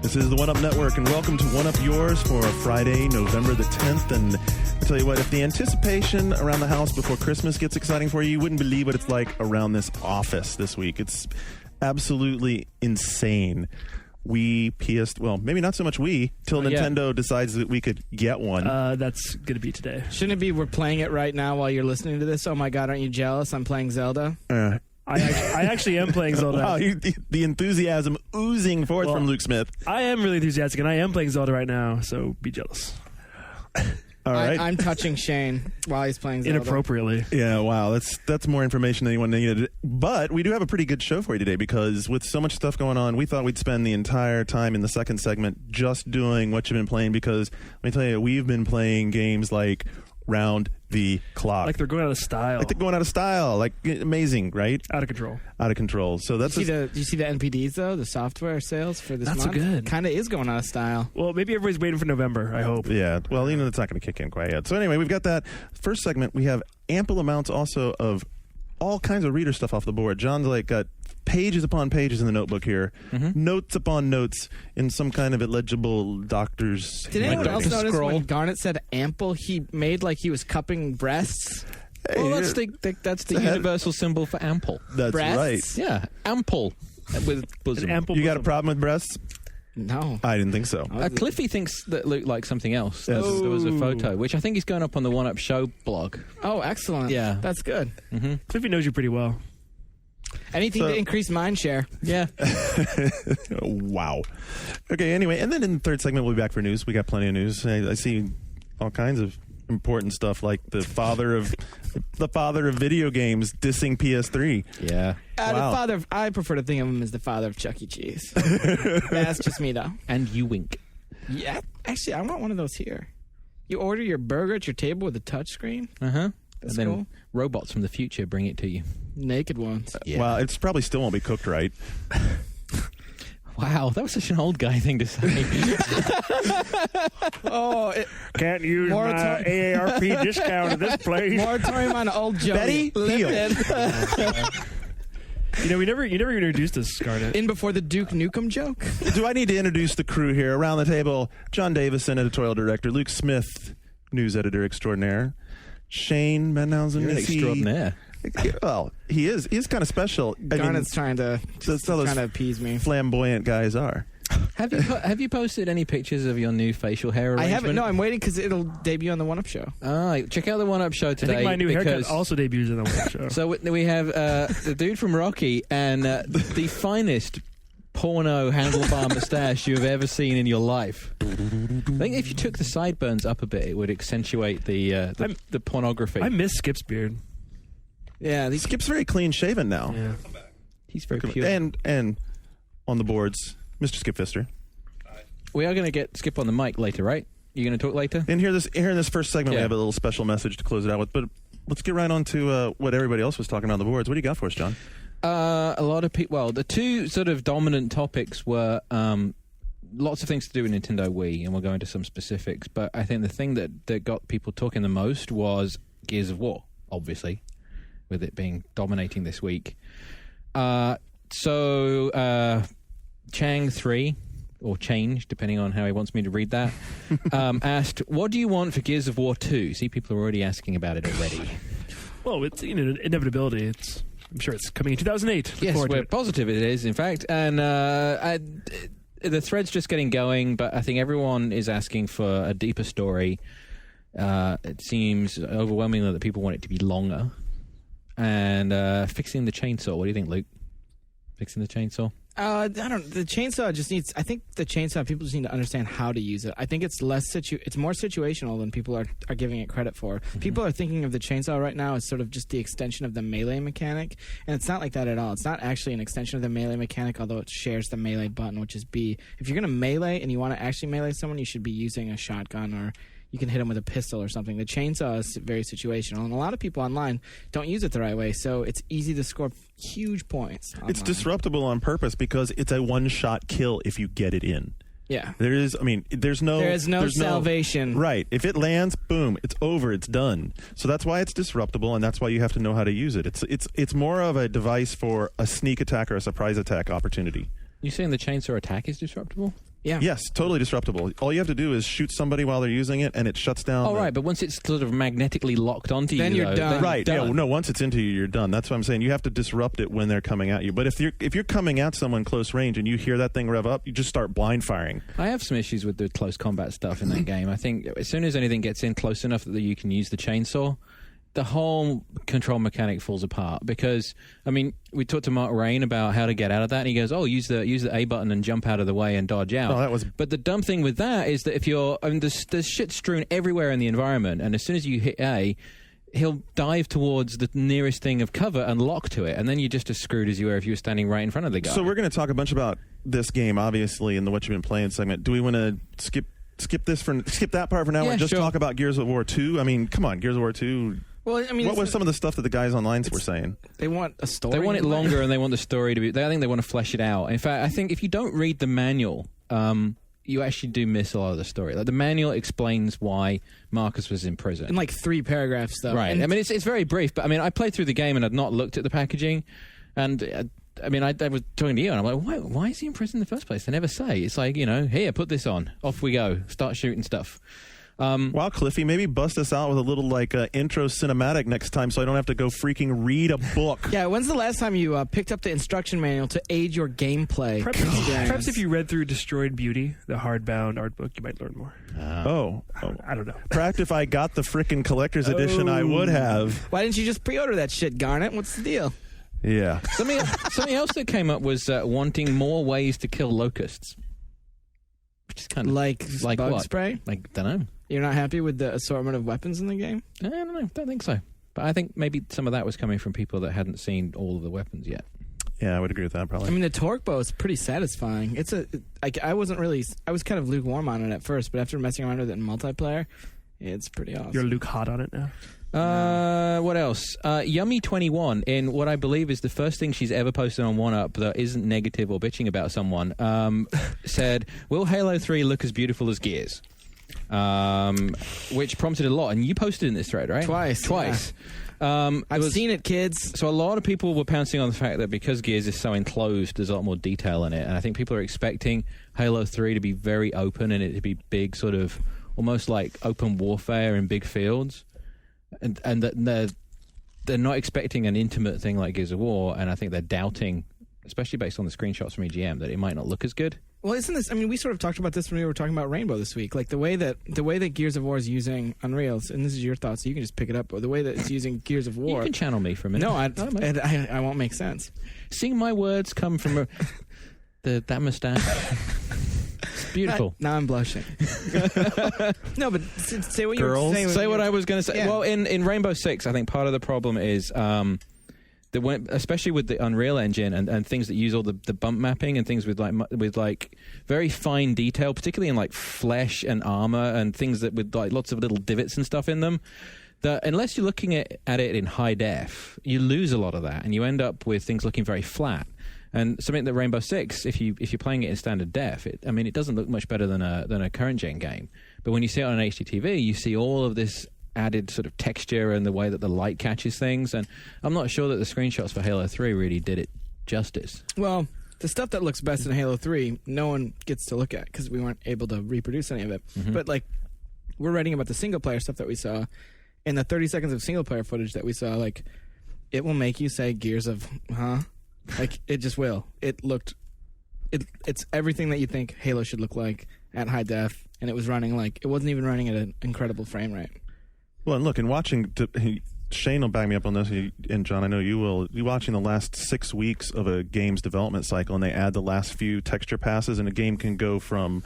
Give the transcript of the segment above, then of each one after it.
This is the One Up Network, and welcome to One Up Yours for Friday, November the 10th. And I tell you what, if the anticipation around the house before Christmas gets exciting for you, you wouldn't believe what it's like around this office this week. It's absolutely insane. Well, maybe not so much till Nintendo decides that we could get one. That's going to be today. Shouldn't it be we're playing it right now while you're listening to this? Oh my God, aren't you jealous? I'm playing Zelda. I actually am playing Zelda. Wow, the enthusiasm oozing forth from Luke Smith. I am really enthusiastic, and I am playing Zelda right now, so be jealous. All right. I'm touching Shane while he's playing Zelda. Inappropriately. Yeah, wow, that's more information than anyone needed. But we do have a pretty good show for you today, because with so much stuff going on, we thought we'd spend the entire time in the second segment just doing what you've been playing, because let me tell you, we've been playing games like round the clock. Like they're going out of style. Like they're going out of style. Like, amazing, right? Out of control. Out of control. So that's... Do you see the NPDs, though? The software sales for this Not month? so good. Kind of is going out of style. Well, maybe everybody's waiting for November, I hope. Yeah, well, it's not going to kick in quite yet. So anyway, we've got that. First segment, we have ample amounts also of all kinds of reader stuff off the board. John's got pages upon pages in the notebook here, notes upon notes in some kind of illegible doctor's Did anyone else notice scroll. when Garnet said ample, he made like he was cupping breasts? Hey, Well, that's the universal symbol for ample. That's breasts? right. Yeah, ample with bosom. Ample You got a bosom. problem with breasts? No. I didn't think so. Cliffy thinks that looked like something else. Yes. There was a photo, which I think is going up on the One Up Show blog. Oh, excellent. Yeah. That's good. Cliffy knows you pretty well. Anything to increase mind share. Yeah. Wow. Okay, anyway, and then in the third segment, we'll be back for news. We got plenty of news. I see all kinds of important stuff, like the father of video games dissing PS3. Yeah. Wow. I prefer to think of him as the father of Chuck E. Cheese. That's just me, though. And you wink. Yeah. Actually, I want one of those here. You order your burger at your table with a touch screen. Uh-huh. That's and then cool. robots from the future bring it to you. Naked ones. Yeah. Well, it's probably still won't be cooked right. Wow, that was such an old guy thing to say. Can't use my AARP discount at this place. Moratorium on old Joey. Betty Lifted. You never introduced us, Garnet. In before the Duke Nukem joke. Do I need to introduce the crew here? Around the table, John Davison, editorial director, Luke Smith, news editor extraordinaire, Shane Menhausen. You're an extraordinaire. Well, he is. He's kind of special. Garnet's trying to appease me. Flamboyant guys are. Have you posted any pictures of your new facial hair arrangement? I haven't. No, I'm waiting because it'll debut on the One Up Show. Check out the One Up Show I today. think my new haircut because also debuts in the One Show. So we have the dude from Rocky and the finest porno handlebar mustache you've ever seen in your life. I think if you took the sideburns up a bit, it would accentuate the pornography. I miss Skip's beard. Yeah, Skip's very clean shaven now. Yeah. He's very pure. And on the boards, Mr. Skip Pfister. We are going to get Skip on the mic later, right? You're going to talk later? And here in this first segment, we Yeah. have a little special message to close it out with. But let's get right on to what everybody else was talking on the boards. What do you got for us, John? A lot of people. Well, the two sort of dominant topics were lots of things to do with Nintendo Wii, and we'll go into some specifics. But I think the thing that got people talking the most was Gears of War, obviously, with it being dominating this week. So Chang 3, or Change, depending on how he wants me to read that, asked, what do you want for Gears of War 2? See, people are already asking about it already. Well, it's inevitability. I'm sure it's coming in 2008. Look Yes, forward to we're it. positive it is, in fact. And the thread's just getting going, but I think everyone is asking for a deeper story. It seems overwhelmingly that people want it to be longer. And fixing the chainsaw. What do you think, Luke? Fixing the chainsaw? I don't. The chainsaw just needs. I think the chainsaw, people just need to understand how to use it. I think it's it's more situational than people are giving it credit for. Mm-hmm. People are thinking of the chainsaw right now as sort of just the extension of the melee mechanic, and it's not like that at all. It's not actually an extension of the melee mechanic, although it shares the melee button, which is B. If you're going to melee and you want to actually melee someone, you should be using a shotgun, or you can hit them with a pistol or something. The chainsaw is very situational, and a lot of people online don't use it the right way, so it's easy to score huge points online. It's disruptible on purpose because it's a one-shot kill if you get it in. Yeah. There's no salvation. Right. If it lands, boom, it's over, it's done. So that's why it's disruptible, and that's why you have to know how to use it. It's more of a device for a sneak attack or a surprise attack opportunity. You saying the chainsaw attack is disruptible? Yeah. Yes, totally disruptible. All you have to do is shoot somebody while they're using it, and it shuts down. All right, but once it's sort of magnetically locked onto Then you, you're though, done. then you're Right. done. Yeah. Well, no. Once it's into you, you're done. That's what I'm saying. You have to disrupt it when they're coming at you. But if you're coming at someone close range and you hear that thing rev up, you just start blind firing. I have some issues with the close combat stuff in that game. I think as soon as anything gets in close enough that you can use the chainsaw, the whole control mechanic falls apart. Because I mean, we talked to Mark Rain about how to get out of that, and he goes, "Oh, use the A button and jump out of the way and dodge out." No, that was. But the dumb thing with that is that if you're, I mean, there's shit strewn everywhere in the environment, and as soon as you hit A, he'll dive towards the nearest thing of cover and lock to it, and then you're just as screwed as you were if you were standing right in front of the guy. So we're going to talk a bunch about this game, obviously, in the What You've Been Playing segment. Do we want to skip that part for now Yeah, and just sure. talk about Gears of War 2? I mean, come on, Gears of War 2. Well, I mean, What was some of the stuff that the guys online were saying? they want a story. They want it in there. longer, and they want the story to be. I think they want to flesh it out. In fact, I think if you don't read the manual, you actually do miss a lot of the story. Like the manual explains why Marcus was in prison. in like 3 paragraphs, though. Right. And I mean, it's very brief, but I mean, I played through the game and I'd not looked at the packaging, and I mean, I was talking to you, and I'm like, why is he in prison in the first place? They never say. It's like, here, put this on, off we go, start shooting stuff. Wow, Cliffy, maybe bust us out with a little intro cinematic next time, so I don't have to go freaking read a book. Yeah, when's the last time you picked up the instruction manual to aid your gameplay? Perhaps if you read through Destroyed Beauty, the hardbound art book, you might learn more. Oh. I don't know. Perhaps if I got the frickin' collector's edition, I would have. Why didn't you just pre-order that shit, Garnet? What's the deal? Yeah. Something else that came up was wanting more ways to kill locusts. Which is kind of Like bug what? spray? Like, don't know. You're not happy with the assortment of weapons in the game? I don't know. Don't think so. But I think maybe some of that was coming from people that hadn't seen all of the weapons yet. Yeah, I would agree with that, probably. I mean, the torque bow is pretty satisfying. I was kind of lukewarm on it at first, but after messing around with it in multiplayer, it's pretty awesome. You're Luke hot on it now. What else? Yummy21, in what I believe is the first thing she's ever posted on 1UP that isn't negative or bitching about someone, said, "Will Halo 3 look as beautiful as Gears?" Which prompted a lot. And you posted in this thread, right? Twice. I've seen it, kids. So a lot of people were pouncing on the fact that because Gears is so enclosed, there's a lot more detail in it. And I think people are expecting Halo 3 to be very open and it to be big, sort of almost like open warfare in big fields. And that they're not expecting an intimate thing like Gears of War. And I think they're doubting, especially based on the screenshots from EGM, that it might not look as good. Well, isn't this? I mean, we sort of talked about this when we were talking about Rainbow this week. Like the way that Gears of War is using Unreal, and this is your thoughts, so you can just pick it up. But the way that it's using Gears of War, You can channel me for a minute. no, I won't make sense. Seeing my words come from that mustache. It's beautiful. Now I'm blushing. No, but say what you were Girls, saying. Say what I was going to say. Yeah. Well, in Rainbow Six, I think part of the problem is that when, especially with the Unreal Engine and things that use all the bump mapping and things with like very fine detail, particularly in like flesh and armor and things that with like lots of little divots and stuff in them. That unless you're looking at it in high def, you lose a lot of that, and you end up with things looking very flat. And something that Rainbow Six, if you're playing it in standard def, it doesn't look much better than a current gen game. But when you see it on an HDTV, you see all of this added sort of texture and the way that the light catches things. And I'm not sure that the screenshots for Halo 3 really did it justice. Well, the stuff that looks best in Halo 3, no one gets to look at because we weren't able to reproduce any of it. Mm-hmm. But like, we're writing about the single player stuff that we saw, and the 30 seconds of single player footage that we saw. Like, it will make you say Gears of, huh? Like, it just will. It looked, it's everything that you think Halo should look like at high def, and it was running like, it wasn't even running at an incredible frame rate. Well, and look, and watching, Shane will back me up on this, and John, I know you will. You're watching the last 6 weeks of a game's development cycle, and they add the last few texture passes, and a game can go from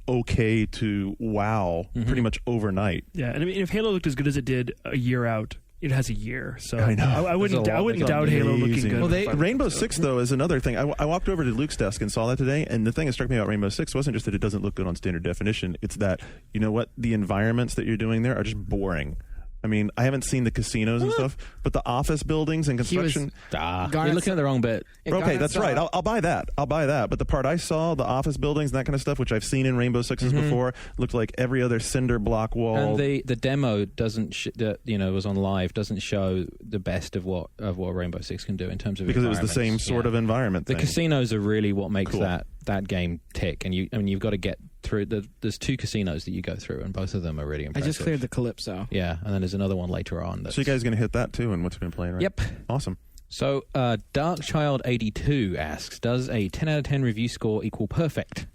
okay to wow pretty much overnight. Yeah, and I mean, if Halo looked as good as it did a year out, it has a year. So I know. I wouldn't There's a lot doubt Halo looking amazing. good. Well, they- Rainbow Six, though, is another thing. I walked over to Luke's desk and saw that today, and the thing that struck me about Rainbow Six wasn't just that it doesn't look good on standard definition. It's that, you know what, the environments that you're doing there are just boring. I mean, I haven't seen the casinos and stuff, but the office buildings and construction. You're looking at the wrong bit. Okay, that's right. I'll buy that. But the part I saw, the office buildings and that kind of stuff, which I've seen in Rainbow Sixes before, looked like every other cinder block wall. And the demo doesn't, was on live, doesn't show the best of what Rainbow Six can do in terms of because it was the same sort of environment. The casinos are really what makes that game tick, and you've got to get through. There's 2 casinos that you go through, and both of them are really impressive. I just cleared the Calypso. Yeah, and then there's another one later on. So you guys are going to hit that too, and what's been playing, right? Yep. Awesome. So Darkchild82 asks, does a 10 out of 10 review score equal perfect?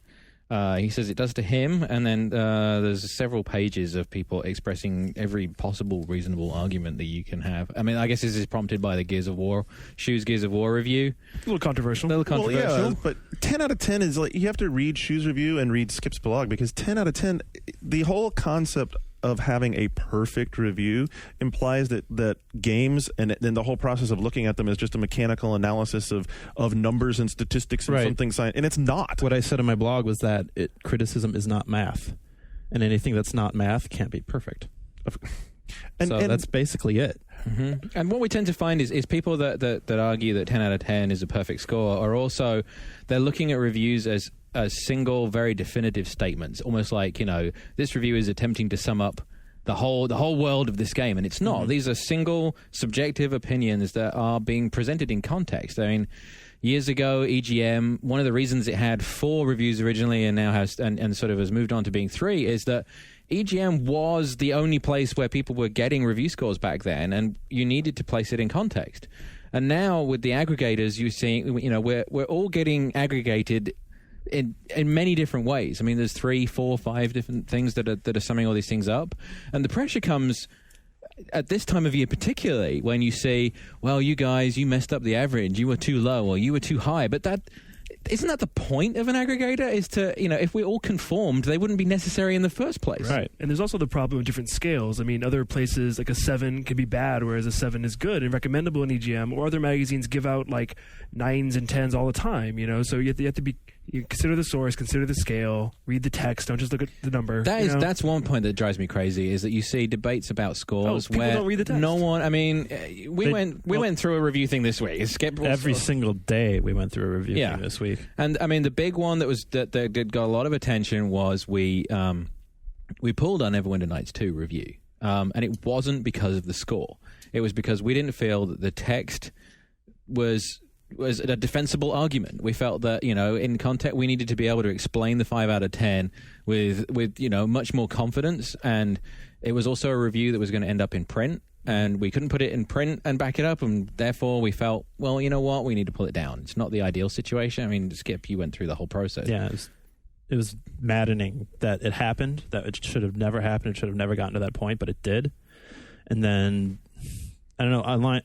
He says it does to him, and then there's several pages of people expressing every possible reasonable argument that you can have. I mean, I guess this is prompted by the Gears of War review. A little controversial. Well, yeah, but 10 out of 10 is like, you have to read Shu's review and read Skip's blog, because 10 out of 10, the whole concept of having a perfect review implies that games and then the whole process of looking at them is just a mechanical analysis of numbers and statistics and something science, and it's not. What I said in my blog was that criticism is not math, and anything that's not math can't be perfect. And that's basically it. Mm-hmm. And what we tend to find is people that argue that 10 out of 10 is a perfect score are also, they're looking at reviews as single, very definitive statements, almost like, this review is attempting to sum up the whole world of this game, and it's not. These are single, subjective opinions that are being presented in context. I mean, years ago, EGM, one of the reasons it had 4 reviews originally and now has and sort of has moved on to being 3 is that EGM was the only place where people were getting review scores back then, and you needed to place it in context. And now with the aggregators, you're seeing, we're all getting aggregated in many different ways. I mean, there's 3, 4, 5 different things that are summing all these things up, and the pressure comes at this time of year, particularly when you say, "Well, you guys, you messed up the average. You were too low, or you were too high." But isn't that the point of an aggregator? Is to, if we all conformed, they wouldn't be necessary in the first place. Right. And there's also the problem with different scales. I mean, other places like a 7 can be bad, whereas a 7 is good and recommendable in EGM. Or other magazines give out like 9s and 10s all the time. So you have to be. You consider the source, consider the scale, read the text. Don't just look at the number. That's one point that drives me crazy, is that you see debates about scores people where don't read the text. No one. I mean, we went through a review thing this week. Every single day we went through a review thing this week. And I mean, the big one that got a lot of attention was we pulled on Neverwinter Nights 2 review, and it wasn't because of the score. It was because we didn't feel that the text was a defensible argument. We felt that, in context, we needed to be able to explain the 5 out of 10 with much more confidence. And it was also a review that was going to end up in print, and we couldn't put it in print and back it up. And therefore we felt, well, you know what? We need to pull it down. It's not the ideal situation. I mean, Skip, you went through the whole process. Yeah. It was maddening that it happened, that it should have never happened. It should have never gotten to that point, but it did. And then, I don't know,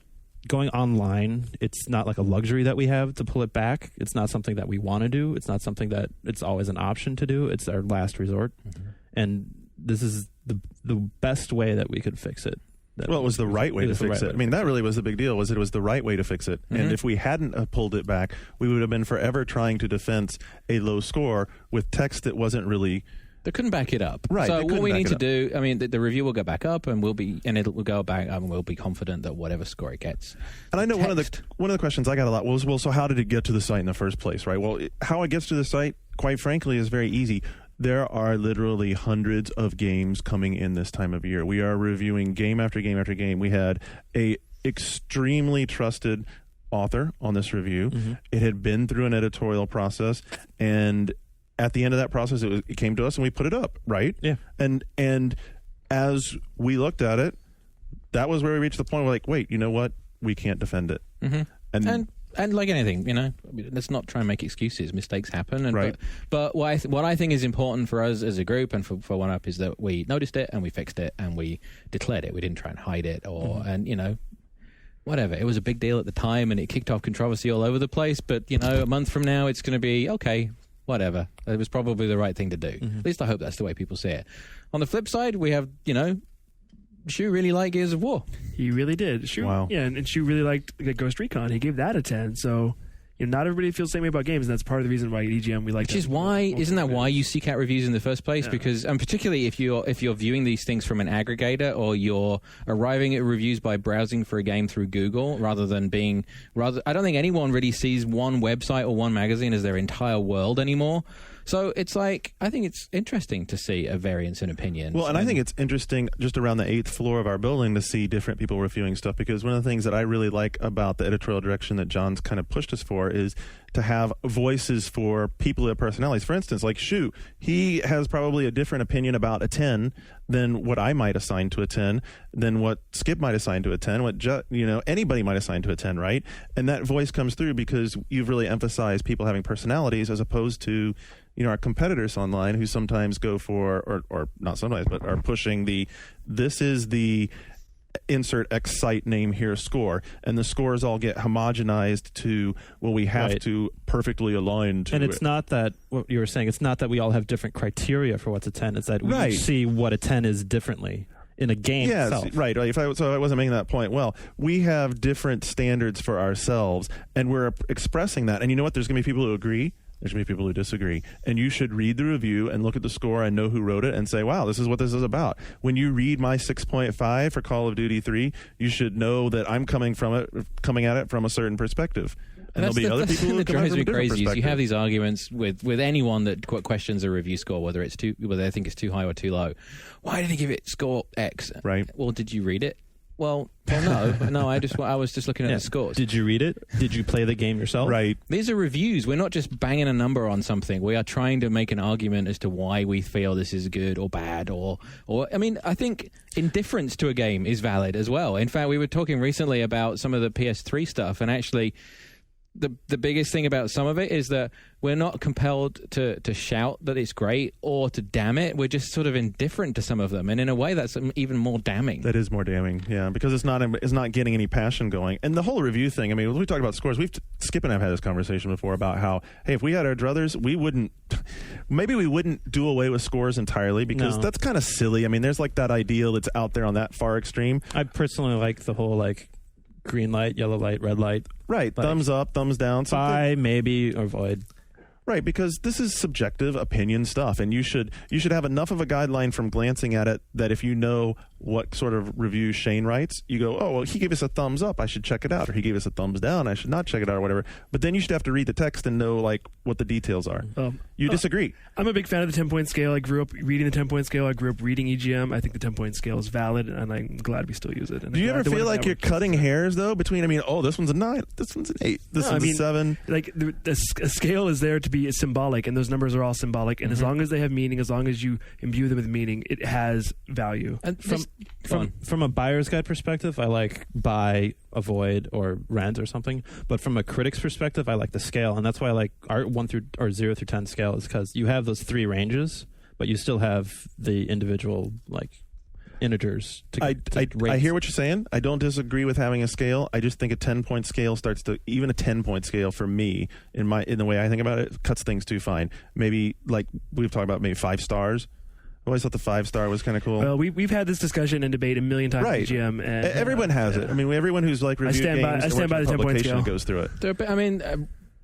going online, it's not like a luxury that we have to pull it back. It's not something that we want to do. It's not something that it's always an option to do. It's our last resort. Mm-hmm. And this is the best way that we could fix it. It was the right way to fix it. I mean, that really was the big deal, was it was the right way to fix it. Mm-hmm. And if we hadn't pulled it back, we would have been forever trying to defend a low score with text that wasn't really... They couldn't back it up. Right. So what we need to do, I mean, the review will go back up, and we'll go back, and we'll be confident that whatever score it gets. And I know one of the questions I got a lot was, well, so how did it get to the site in the first place, right? Well, how it gets to the site, quite frankly, is very easy. There are literally hundreds of games coming in this time of year. We are reviewing game after game after game. We had a extremely trusted author on this review. Mm-hmm. It had been through an editorial process, and at the end of that process, it came to us and we put it up, right? Yeah. And as we looked at it, that was where we reached the point where, like, wait, you know what? We can't defend it. Mm-hmm. And like anything, let's not try and make excuses. Mistakes happen. Right. But what I think is important for us as a group and for 1UP is that we noticed it and we fixed it and we declared it. We didn't try and hide it and whatever. It was a big deal at the time and it kicked off controversy all over the place. But, a month from now, it's going to be, okay, whatever. It was probably the right thing to do. Mm-hmm. At least I hope that's the way people see it. On the flip side, we have, Shu really liked Gears of War. He really did. Shu, wow. Yeah, and Shu really liked Ghost Recon. He gave that a 10. So, not everybody feels the same way about games, and that's part of the reason why at EGM we like. Which is why, isn't that why you seek out reviews in the first place? Yeah. Because, and particularly if you're viewing these things from an aggregator, or you're arriving at reviews by browsing for a game through Google, I don't think anyone really sees one website or one magazine as their entire world anymore. So it's like, I think it's interesting to see a variance in opinions. Well, and I think it's interesting just around the 8th floor of our building to see different people reviewing stuff, because one of the things that I really like about the editorial direction that John's kind of pushed us for is to have voices for people who have personalities. For instance, like Shu, he has probably a different opinion about a 10 than what I might assign to a 10, than what Skip might assign to a 10, what anybody might assign to a 10, right? And that voice comes through because you've really emphasized people having personalities as opposed to our competitors online who sometimes go for, or not sometimes, but are pushing this is the insert X site name here score, and the scores all get homogenized to, well, we have to perfectly align to and it's it. not that, what you were saying, it's not that we all have different criteria for what's a 10, it's that we each see what a 10 is differently in a game itself. Right. So I wasn't making that point. Well, we have different standards for ourselves, and we're expressing that. And you know what? There's going to be people who agree. There's going to be people who disagree. And you should read the review and look at the score and know who wrote it and say, wow, this is what this is about. When you read my 6.5 for Call of Duty 3, you should know that I'm coming at it from a certain perspective. And there'll be other people who come at it from a different perspective. You have these arguments with anyone that questions a review score, whether they think it's too high or too low. Why did he give it score X? Right. Well, did you read it? Well, no. I was just looking at the scores. Did you read it? Did you play the game yourself? Right. These are reviews. We're not just banging a number on something. We are trying to make an argument as to why we feel this is good or bad, or I mean, I think indifference to a game is valid as well. In fact, we were talking recently about some of the PS3 stuff, and actually the biggest thing about some of it is that we're not compelled to shout that it's great or to damn it. We're just sort of indifferent to some of them, and in a way that's even more damning. That is more damning, yeah, because it's not getting any passion going. And the whole review thing, I mean, when we talk about scores, Skip and I have had this conversation before about how, hey, if we had our druthers, we wouldn't do away with scores entirely, because that's kind of silly. I mean, there's like that ideal that's out there on that far extreme. I personally like the whole green light, yellow light, red light. Right, thumbs up, thumbs down. Buy, maybe, or avoid. Right, because this is subjective opinion stuff, and you should have enough of a guideline from glancing at it that if you know what sort of review Shane writes, you go, oh, well, he gave us a thumbs up, I should check it out, or he gave us a thumbs down, I should not check it out, or whatever. But then you should have to read the text and know what the details are. You disagree. I'm a big fan of the 10-point scale. I grew up reading the 10-point scale. I grew up reading EGM. I think the 10-point scale is valid, and I'm glad we still use it. And do you ever feel like you're cutting hairs, though, between, this one's a 9, this one's an 8, this one's a 7? Like, the scale is there to be symbolic, and those numbers are all symbolic, and as long as they have meaning, as long as you imbue them with meaning, it has value. And from a buyer's guide perspective, I like buy, avoid, or rent or something. But from a critic's perspective, I like the scale, and that's why I like our 0 through 10 scale, is because you have those 3 ranges, but you still have the individual integers. I hear what you're saying. I don't disagree with having a scale. I just think a 10-point scale even a 10-point scale for me, in the way I think about it, cuts things too fine. Maybe, like we've talked about, maybe 5 stars. I always thought the 5-star was kind of cool. Well, we've had this discussion and debate a million times right. at GM. And, everyone has it. I mean, everyone who's reviewed games, I stand by the 10-point scale. Goes through it. I mean,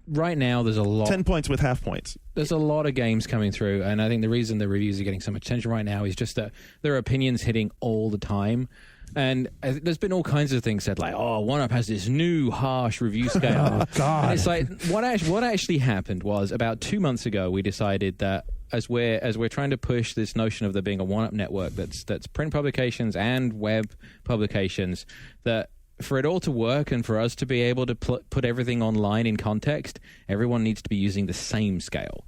right now there's a lot. 10 points with half points. There's a lot of games coming through, and I think the reason the reviews are getting so much attention right now is just that there are opinions hitting all the time. And there's been all kinds of things said, like, oh, 1UP has this new harsh review scale. Oh, God. And it's like, what actually happened was, about 2 months ago, we decided that as we're trying to push this notion of there being a 1UP network that's print publications and web publications, that for it all to work and for us to be able to put everything online in context, everyone needs to be using the same scale.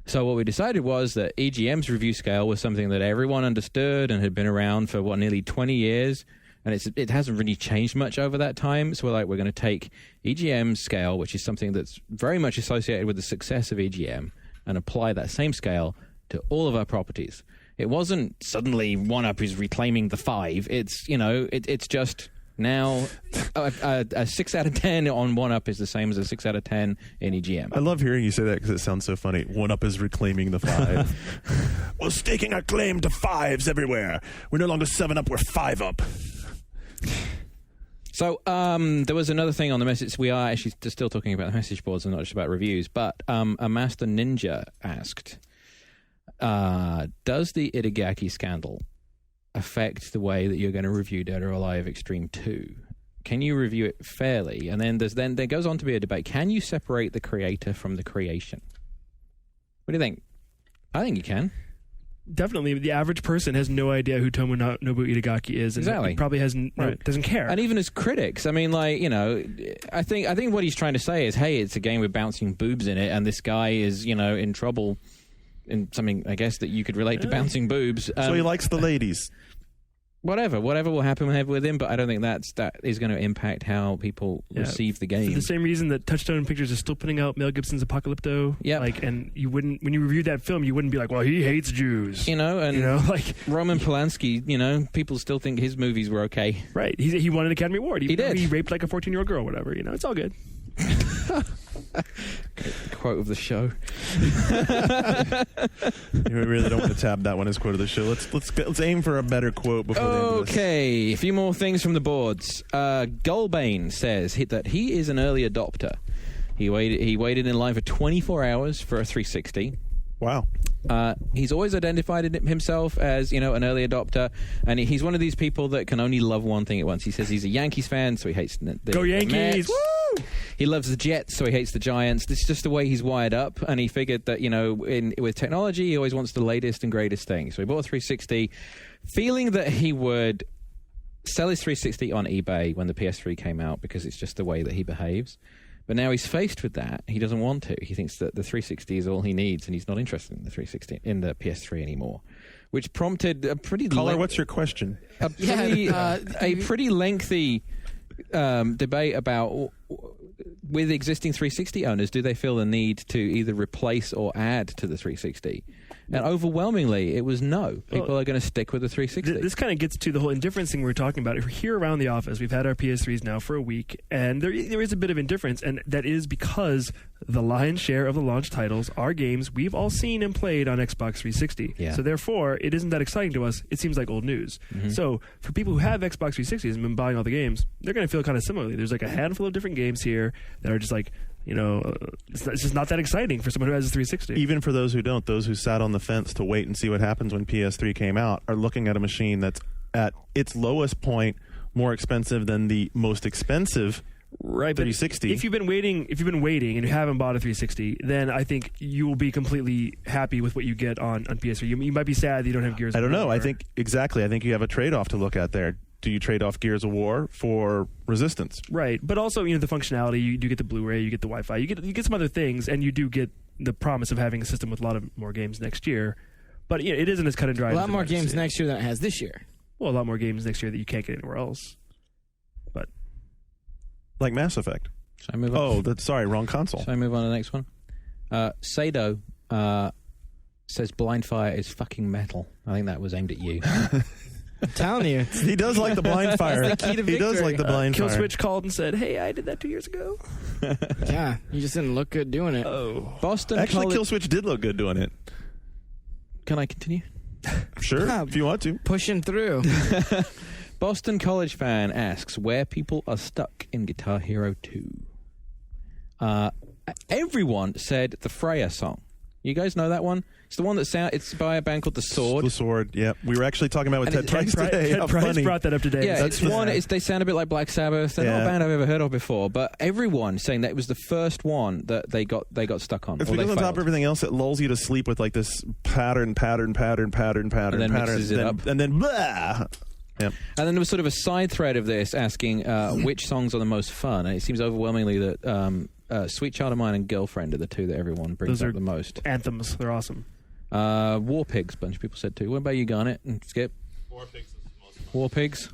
So what we decided was that EGM's review scale was something that everyone understood and had been around for, nearly 20 years. And it hasn't really changed much over that time. So we're going to take EGM's scale, which is something that's very much associated with the success of EGM, and apply that same scale to all of our properties. It wasn't suddenly 1UP is reclaiming the 5. It's, it's just now a 6 out of 10 on 1UP is the same as a 6 out of 10 in EGM. I love hearing you say that because it sounds so funny. 1UP is reclaiming the 5. We're staking our claim to 5s everywhere. We're no longer 7-up, we're 5-up. So there was another thing on the message. We are actually still talking about the message boards and not just about reviews. But a Master Ninja asked, does the Itagaki scandal affect the way that you're going to review Dead or Alive Extreme 2? Can you review it fairly? And then there goes on to be a debate. Can you separate the creator from the creation? What do you think? I think you can. Definitely, the average person has no idea who Tomonobu Itagaki is, and Exactly. probably doesn't care. And even as critics, I mean, like, you know, I think what he's trying to say is, hey, it's a game with bouncing boobs in it, and this guy is, you know, in trouble in something, I guess, that you could relate to bouncing boobs. So he likes the ladies. Whatever will happen with him, but I don't think that is going to impact how people receive the game. For the same reason that Touchstone Pictures is still putting out Mel Gibson's Apocalypto. Yep. Like, and you wouldn't, when you reviewed that film, you wouldn't be like, well, he hates Jews. You know, and like Roman Polanski, you know, people still think his movies were okay. Right. He won an Academy Award. He did. He raped like a 14-year-old girl or whatever. You know, it's all good. Quote of the show. We really don't want to tab that one as quote of the show. Let's aim for a better quote before the end of this. Okay, a few more things from the boards. Golbane says that he is an early adopter. He waited in line for 24 hours for a 360. Wow. He's always identified himself as, you know, an early adopter, and he's one of these people that can only love one thing at once. He says he's a Yankees fan, so he hates the Go Yankees! Mets. Woo! He loves the Jets, so he hates the Giants. This is just the way he's wired up, and he figured that, you know, with technology, he always wants the latest and greatest thing. So he bought a 360, feeling that he would sell his 360 on eBay when the PS3 came out, because it's just the way that he behaves. But now he's faced with that. He doesn't want to. He thinks that the 360 is all he needs, and he's not interested in the 360 in the PS3 anymore, which prompted a pretty Caller, what's your question? a pretty lengthy debate about, with existing 360 owners, do they feel the need to either replace or add to the 360? And overwhelmingly, it was no. People are going to stick with the 360. This kind of gets to the whole indifference thing we were talking about. Here around the office, we've had our PS3s now for a week, and there is a bit of indifference, and that is because the lion's share of the launch titles are games we've all seen and played on Xbox 360. Yeah. So therefore, it isn't that exciting to us. It seems like old news. Mm-hmm. So for people who have Xbox 360s and been buying all the games, they're going to feel kind of similarly. There's like a handful of different games here that are just like, you know, it's just not that exciting for someone who has a 360. Even for those who don't, those who sat on the fence to wait and see what happens when PS3 came out are looking at a machine that's at its lowest point more expensive than the most expensive right, 360. If you've been waiting and you haven't bought a 360, then I think you will be completely happy with what you get on PS3. You might be sad that you don't have Gears of War. I don't know. I think you have a trade-off to look at there. Do you trade off Gears of War for Resistance? Right, but also, you know, the functionality, you do get the Blu-ray, you get the Wi-Fi, you get some other things, and you do get the promise of having a system with a lot of more games next year. But you know, it isn't as cut and dry. A lot more games next year than it has this year. Well, a lot more games next year that you can't get anywhere else. But Like Mass Effect. Shall I move on? Sorry, wrong console. Shall I move on to the next one? Sado says Blind Fire is fucking metal. I think that was aimed at you. I'm telling you. He does like the blind fire. That's the key to He does victory. like the blind fire. Killswitch called and said, "Hey, I did that 2 years ago." Yeah, you just didn't look good doing it. Oh, Boston Actually, College... Killswitch did look good doing it. Can I continue? Sure, Yeah. if you want to. Pushing through. Boston College fan asks where people are stuck in Guitar Hero 2. Everyone said the Freya song. You guys know that one? It's the one it's by a band called The Sword. The Sword, yeah. We were actually talking about with And Ted Price today. Ted How Price funny. brought that up today. Yeah, That's they sound a bit like Black Sabbath. They're not a Yeah. band I've ever heard of before, but everyone saying that it was the first one that they got stuck on. It's or they because on top failed. of everything else, it lulls you to sleep with like this pattern, And then mixes it up. and then blah. Yep. And then there was sort of a side thread of this asking which songs are the most fun, and it seems overwhelmingly that Sweet Child of Mine and Girlfriend are the two that everyone brings Those up are the most. Anthems, they're awesome. War Pigs, a bunch of people said too. What about you, Garnet and Skip? War Pigs is the most fun. War Pigs?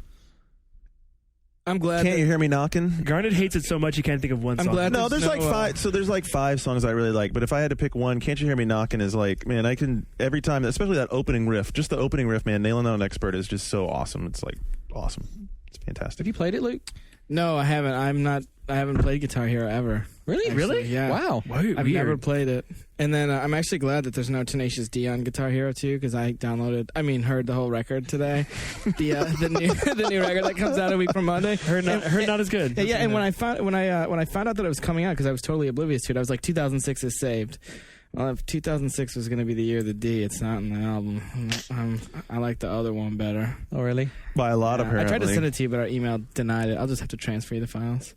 I'm glad. Can't you hear me knocking? Garnet hates it so much he can't think of one I'm song. glad No, There's there's like no, five. So there's like 5 songs I really like. But if I had to pick one, "Can't You Hear Me Knocking" is like, man, I can every time, especially that opening riff. Just the opening riff, man. Nailing Down an Expert is just so awesome. It's like awesome. It's fantastic. Have you played it, Luke? No, I haven't. I'm not I haven't played Guitar Hero ever. Really? Actually, Really? Yeah. Wow. I've never played it. And then I'm actually glad that there's no Tenacious D on Guitar Hero 2 because I heard the whole record today. the new record that comes out a week from Monday. Heard not as good. Yeah, and when I found out that it was coming out, because I was totally oblivious to it, I was like, 2006 is saved. Well, if 2006 was going to be the year of the D, it's not in the album. I like the other one better. Oh, really? By a lot, Yeah, apparently. I tried to send it to you, but our email denied it. I'll just have to transfer you the files.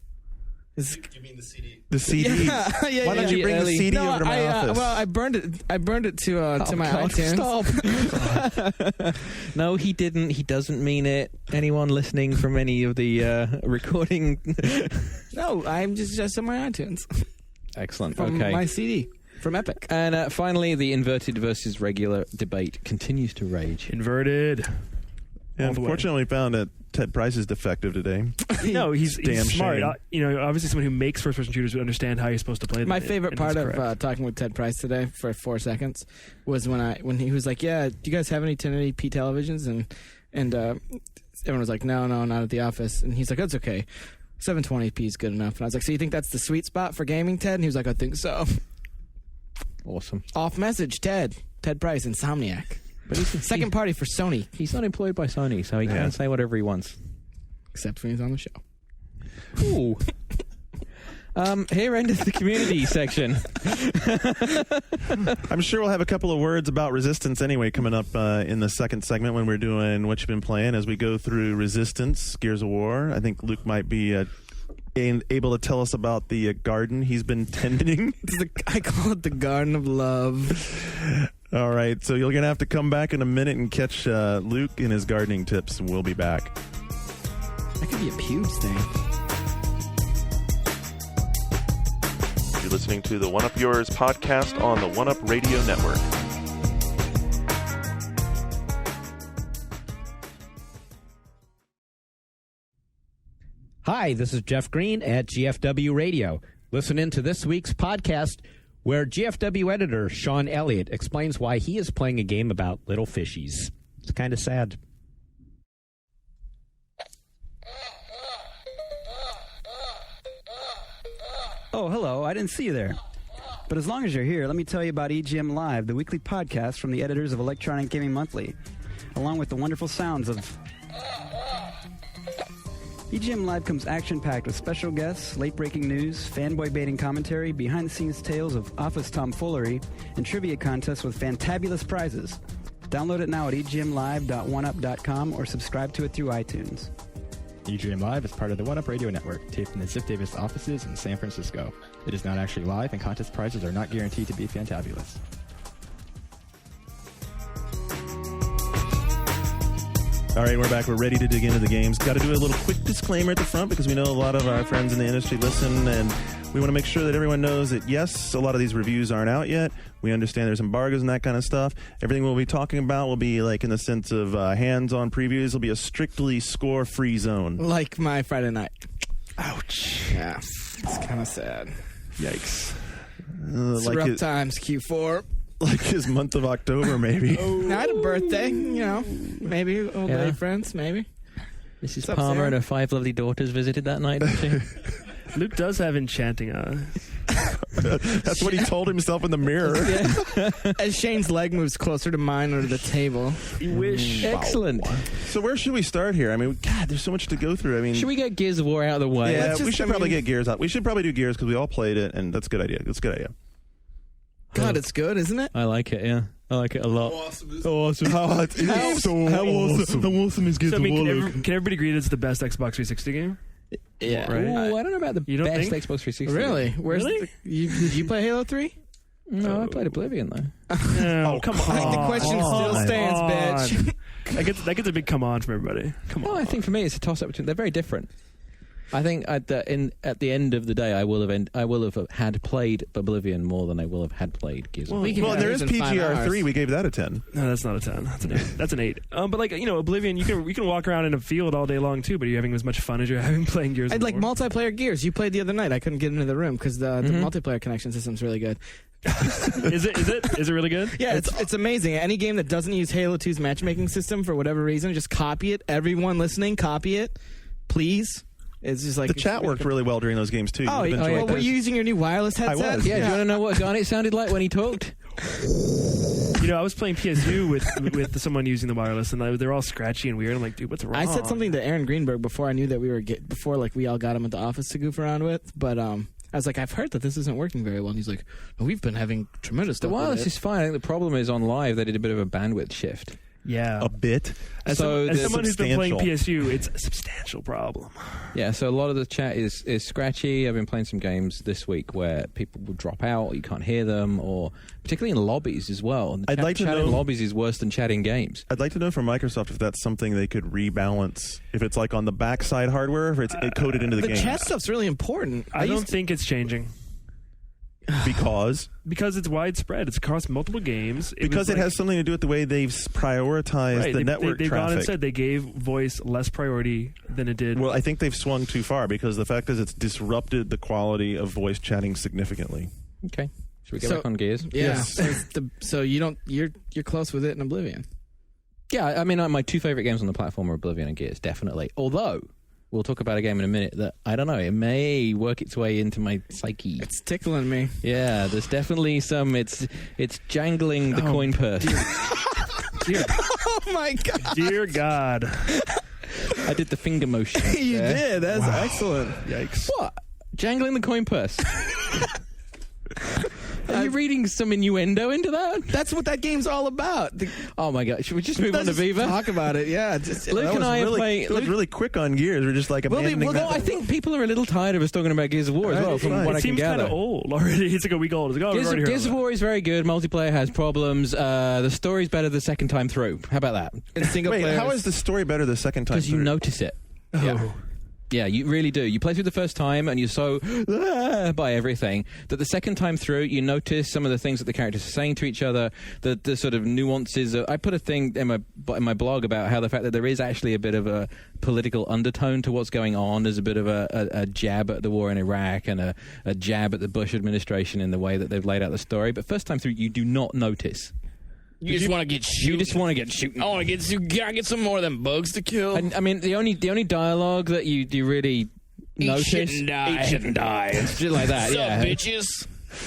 You mean the CD? The CD. Yeah, Why don't you bring the CD over to my office? Well, I burned it to my God, iTunes. Stop. No, he didn't. He doesn't mean it. Anyone listening from any of the recording? No, I'm just on my iTunes Excellent. from Okay. my CD from Epic. And finally, the inverted versus regular debate continues to rage. Inverted. Yeah, All the way. unfortunately, we found that Ted Price is defective today. No, he's Damn smart. shame. Obviously, someone who makes first-person shooters would understand how you're supposed to play them. My favorite and part it's of correct. talking with Ted Price today for 4 seconds was when he was like, "Yeah, do you guys have any 1080p televisions?" And everyone was like, "No, not at the office." And he's like, "That's okay. 720p is good enough." And I was like, "So you think that's the sweet spot for gaming, Ted?" And he was like, "I think so." Awesome. Off message, Ted Price, Insomniac. But he's Second party for Sony, He's not employed by Sony, so he Yeah. can say whatever he wants. except when he's on the show. Ooh. Here ended the community section. I'm sure we'll have a couple of words about Resistance anyway coming up in the second segment when we're doing What You've Been Playing as we go through Resistance, Gears of War. I think Luke might be able to tell us about the garden he's been tending. I call it the Garden of Love. All right, so you're going to have to come back in a minute and catch Luke in his gardening tips, and we'll be back. That could be a pubes thing. You're listening to the One Up Yours podcast on the One Up Radio Network. Hi, this is Jeff Green at GFW Radio. Listen in to this week's podcast where GFW editor Sean Elliott explains why he is playing a game about little fishies. It's kind of sad. Oh, hello. I didn't see you there. But as long as you're here, let me tell you about EGM Live, the weekly podcast from the editors of Electronic Gaming Monthly, along with the wonderful sounds of... EGM Live comes action-packed with special guests, late-breaking news, fanboy-baiting commentary, behind-the-scenes tales of office tomfoolery, and trivia contests with fantabulous prizes. Download it now at egmlive.oneup.com or subscribe to it through iTunes. EGM Live is part of the One Up Radio Network, taped in the Ziff Davis offices in San Francisco. It is not actually live, and contest prizes are not guaranteed to be fantabulous. All right, we're back. We're ready to dig into the games. Got to do a little quick disclaimer at the front because we know a lot of our friends in the industry listen, and we want to make sure that everyone knows that, yes, a lot of these reviews aren't out yet. We understand there's embargoes and that kind of stuff. Everything we'll be talking about will be like in the sense of hands-on previews. It'll be a strictly score-free zone. Like my Friday night. Ouch. Yeah, it's kind of sad. Yikes. It's rough times, Q4. Like his month of October, maybe. I had a birthday, maybe old Yeah. lady friends, maybe. Mrs. What's up, Palmer Sarah? and her 5 lovely daughters visited that night, didn't she? Luke does have enchanting eyes. That's what he told himself in the mirror. As Shane's leg moves closer to mine under the table. You wish. Excellent. So where should we start here? I mean, God, there's so much to go through. I mean, Should we get Gears of War out of the way? yeah, Let's we just- should I probably mean- get Gears out. We should probably do Gears because we all played it, and that's a good idea. That's a good idea. God, it's good, isn't it? I like it, yeah. I like it a lot. Awesome. How awesome is Gears So, I mean, can everybody agree that it's the best Xbox 360 game? Yeah. Right. Ooh, I don't know about the You don't best think? Xbox 360. Really? Where's Really? did you play Halo 3? No, I played Oblivion, though. No, come on. I think the question still stands, bitch. That gets a big come on from everybody. Come on. No, I think for me it's a toss-up between... They're very different. I think at the end of the day, I will have had played Oblivion more than I will have had played Gears of War. We can Well, do there this is in 5 PGR3. hours. We gave that a 10. No, that's not a 10. That's an 8. That's an 8. But like, Oblivion, you can walk around in a field all day long too, but are you having as much fun as you're having playing Gears I'd of like War? multiplayer Gears. You played the other night. I couldn't get into the room because the multiplayer connection system's really good. Is it really good? Yeah, it's amazing. Any game that doesn't use Halo 2's matchmaking system for whatever reason, just copy it. Everyone listening, copy it, please. It's just like The chat worked really well during those games too. Oh, You've enjoyed well, were those. you using your new wireless I headset? was. Yeah, do you want to know what Garnet sounded like when he talked? You know, I was playing PSU with someone using the wireless, and they're all scratchy and weird. I'm like, dude, what's wrong? I said something to Aaron Greenberg before I knew that before like we all got him at the office to goof around with, but I was like, I've heard that this isn't working very well, and he's like, oh, we've been having tremendous. The luck with wireless it. is fine. I think the problem is on live they did a bit of a bandwidth shift. Yeah. A bit. As So someone who's been playing substantial. PSU, it's a substantial problem. Yeah, so a lot of the chat is scratchy. I've been playing some games this week where people will drop out, or you can't hear them, or particularly in lobbies as well. And I'd like to chat in know- lobbies is worse than chatting games. I'd like to know from Microsoft if that's something they could rebalance. If it's like on the backside hardware, or if it's coded into the The game. chat stuff's really important. I don't think it's changing because it's widespread. It's across multiple games. because it has something to do with the way they've prioritized right, the they, network they've gone and traffic. said they gave voice less priority than it did. Well, I think they've swung too far because the fact is it's disrupted the quality of voice chatting significantly. Okay, should we get So- back on Gears? Yeah. Yes. So, so you're close with it in Oblivion. Yeah, I mean, my two favorite games on the platform are Oblivion and Gears, definitely. Although, we'll talk about a game in a minute that, I don't know, it may work its way into my psyche. It's tickling me. Yeah, there's definitely some, it's jangling the coin purse. Dear, Oh my god! dear God. I did the finger motion. You there. did. That's excellent. Yikes. What? Jangling the coin purse. Are you reading some innuendo into that? That's what that game's all about. Oh my god! Should we just move on to Let's Viva? Talk about it. Yeah. Just, Luke That and was I have really, played. that was really quick on Gears. We're just like abandoning that. I think people are a little tired of us talking about Gears of War as Right, well, it's from fine. what It I can seems kind gather. of old already. It's like a week old. It's like, oh, we've already heard Gears of about War is very good. Multiplayer has problems. The story's better the second time through. How about that? it's single Wait, player. how is the story better the second time? Because you through? notice it. it. Yeah. Oh. Yeah, you really do. You play through the first time and you're so by everything that the second time through you notice some of the things that the characters are saying to each other, the sort of nuances. I put a thing in my blog about how the fact that there is actually a bit of a political undertone to what's going on. There's a bit of a jab at the war in Iraq and a jab at the Bush administration in the way that they've laid out the story. But first time through, you do not notice. You just want to get shooting. You just want to get shooting. I want to get some more of them bugs to kill. And, I mean, the only dialogue that you really notice, shit and die. eat shit and die, and shit like that. yeah, bitches?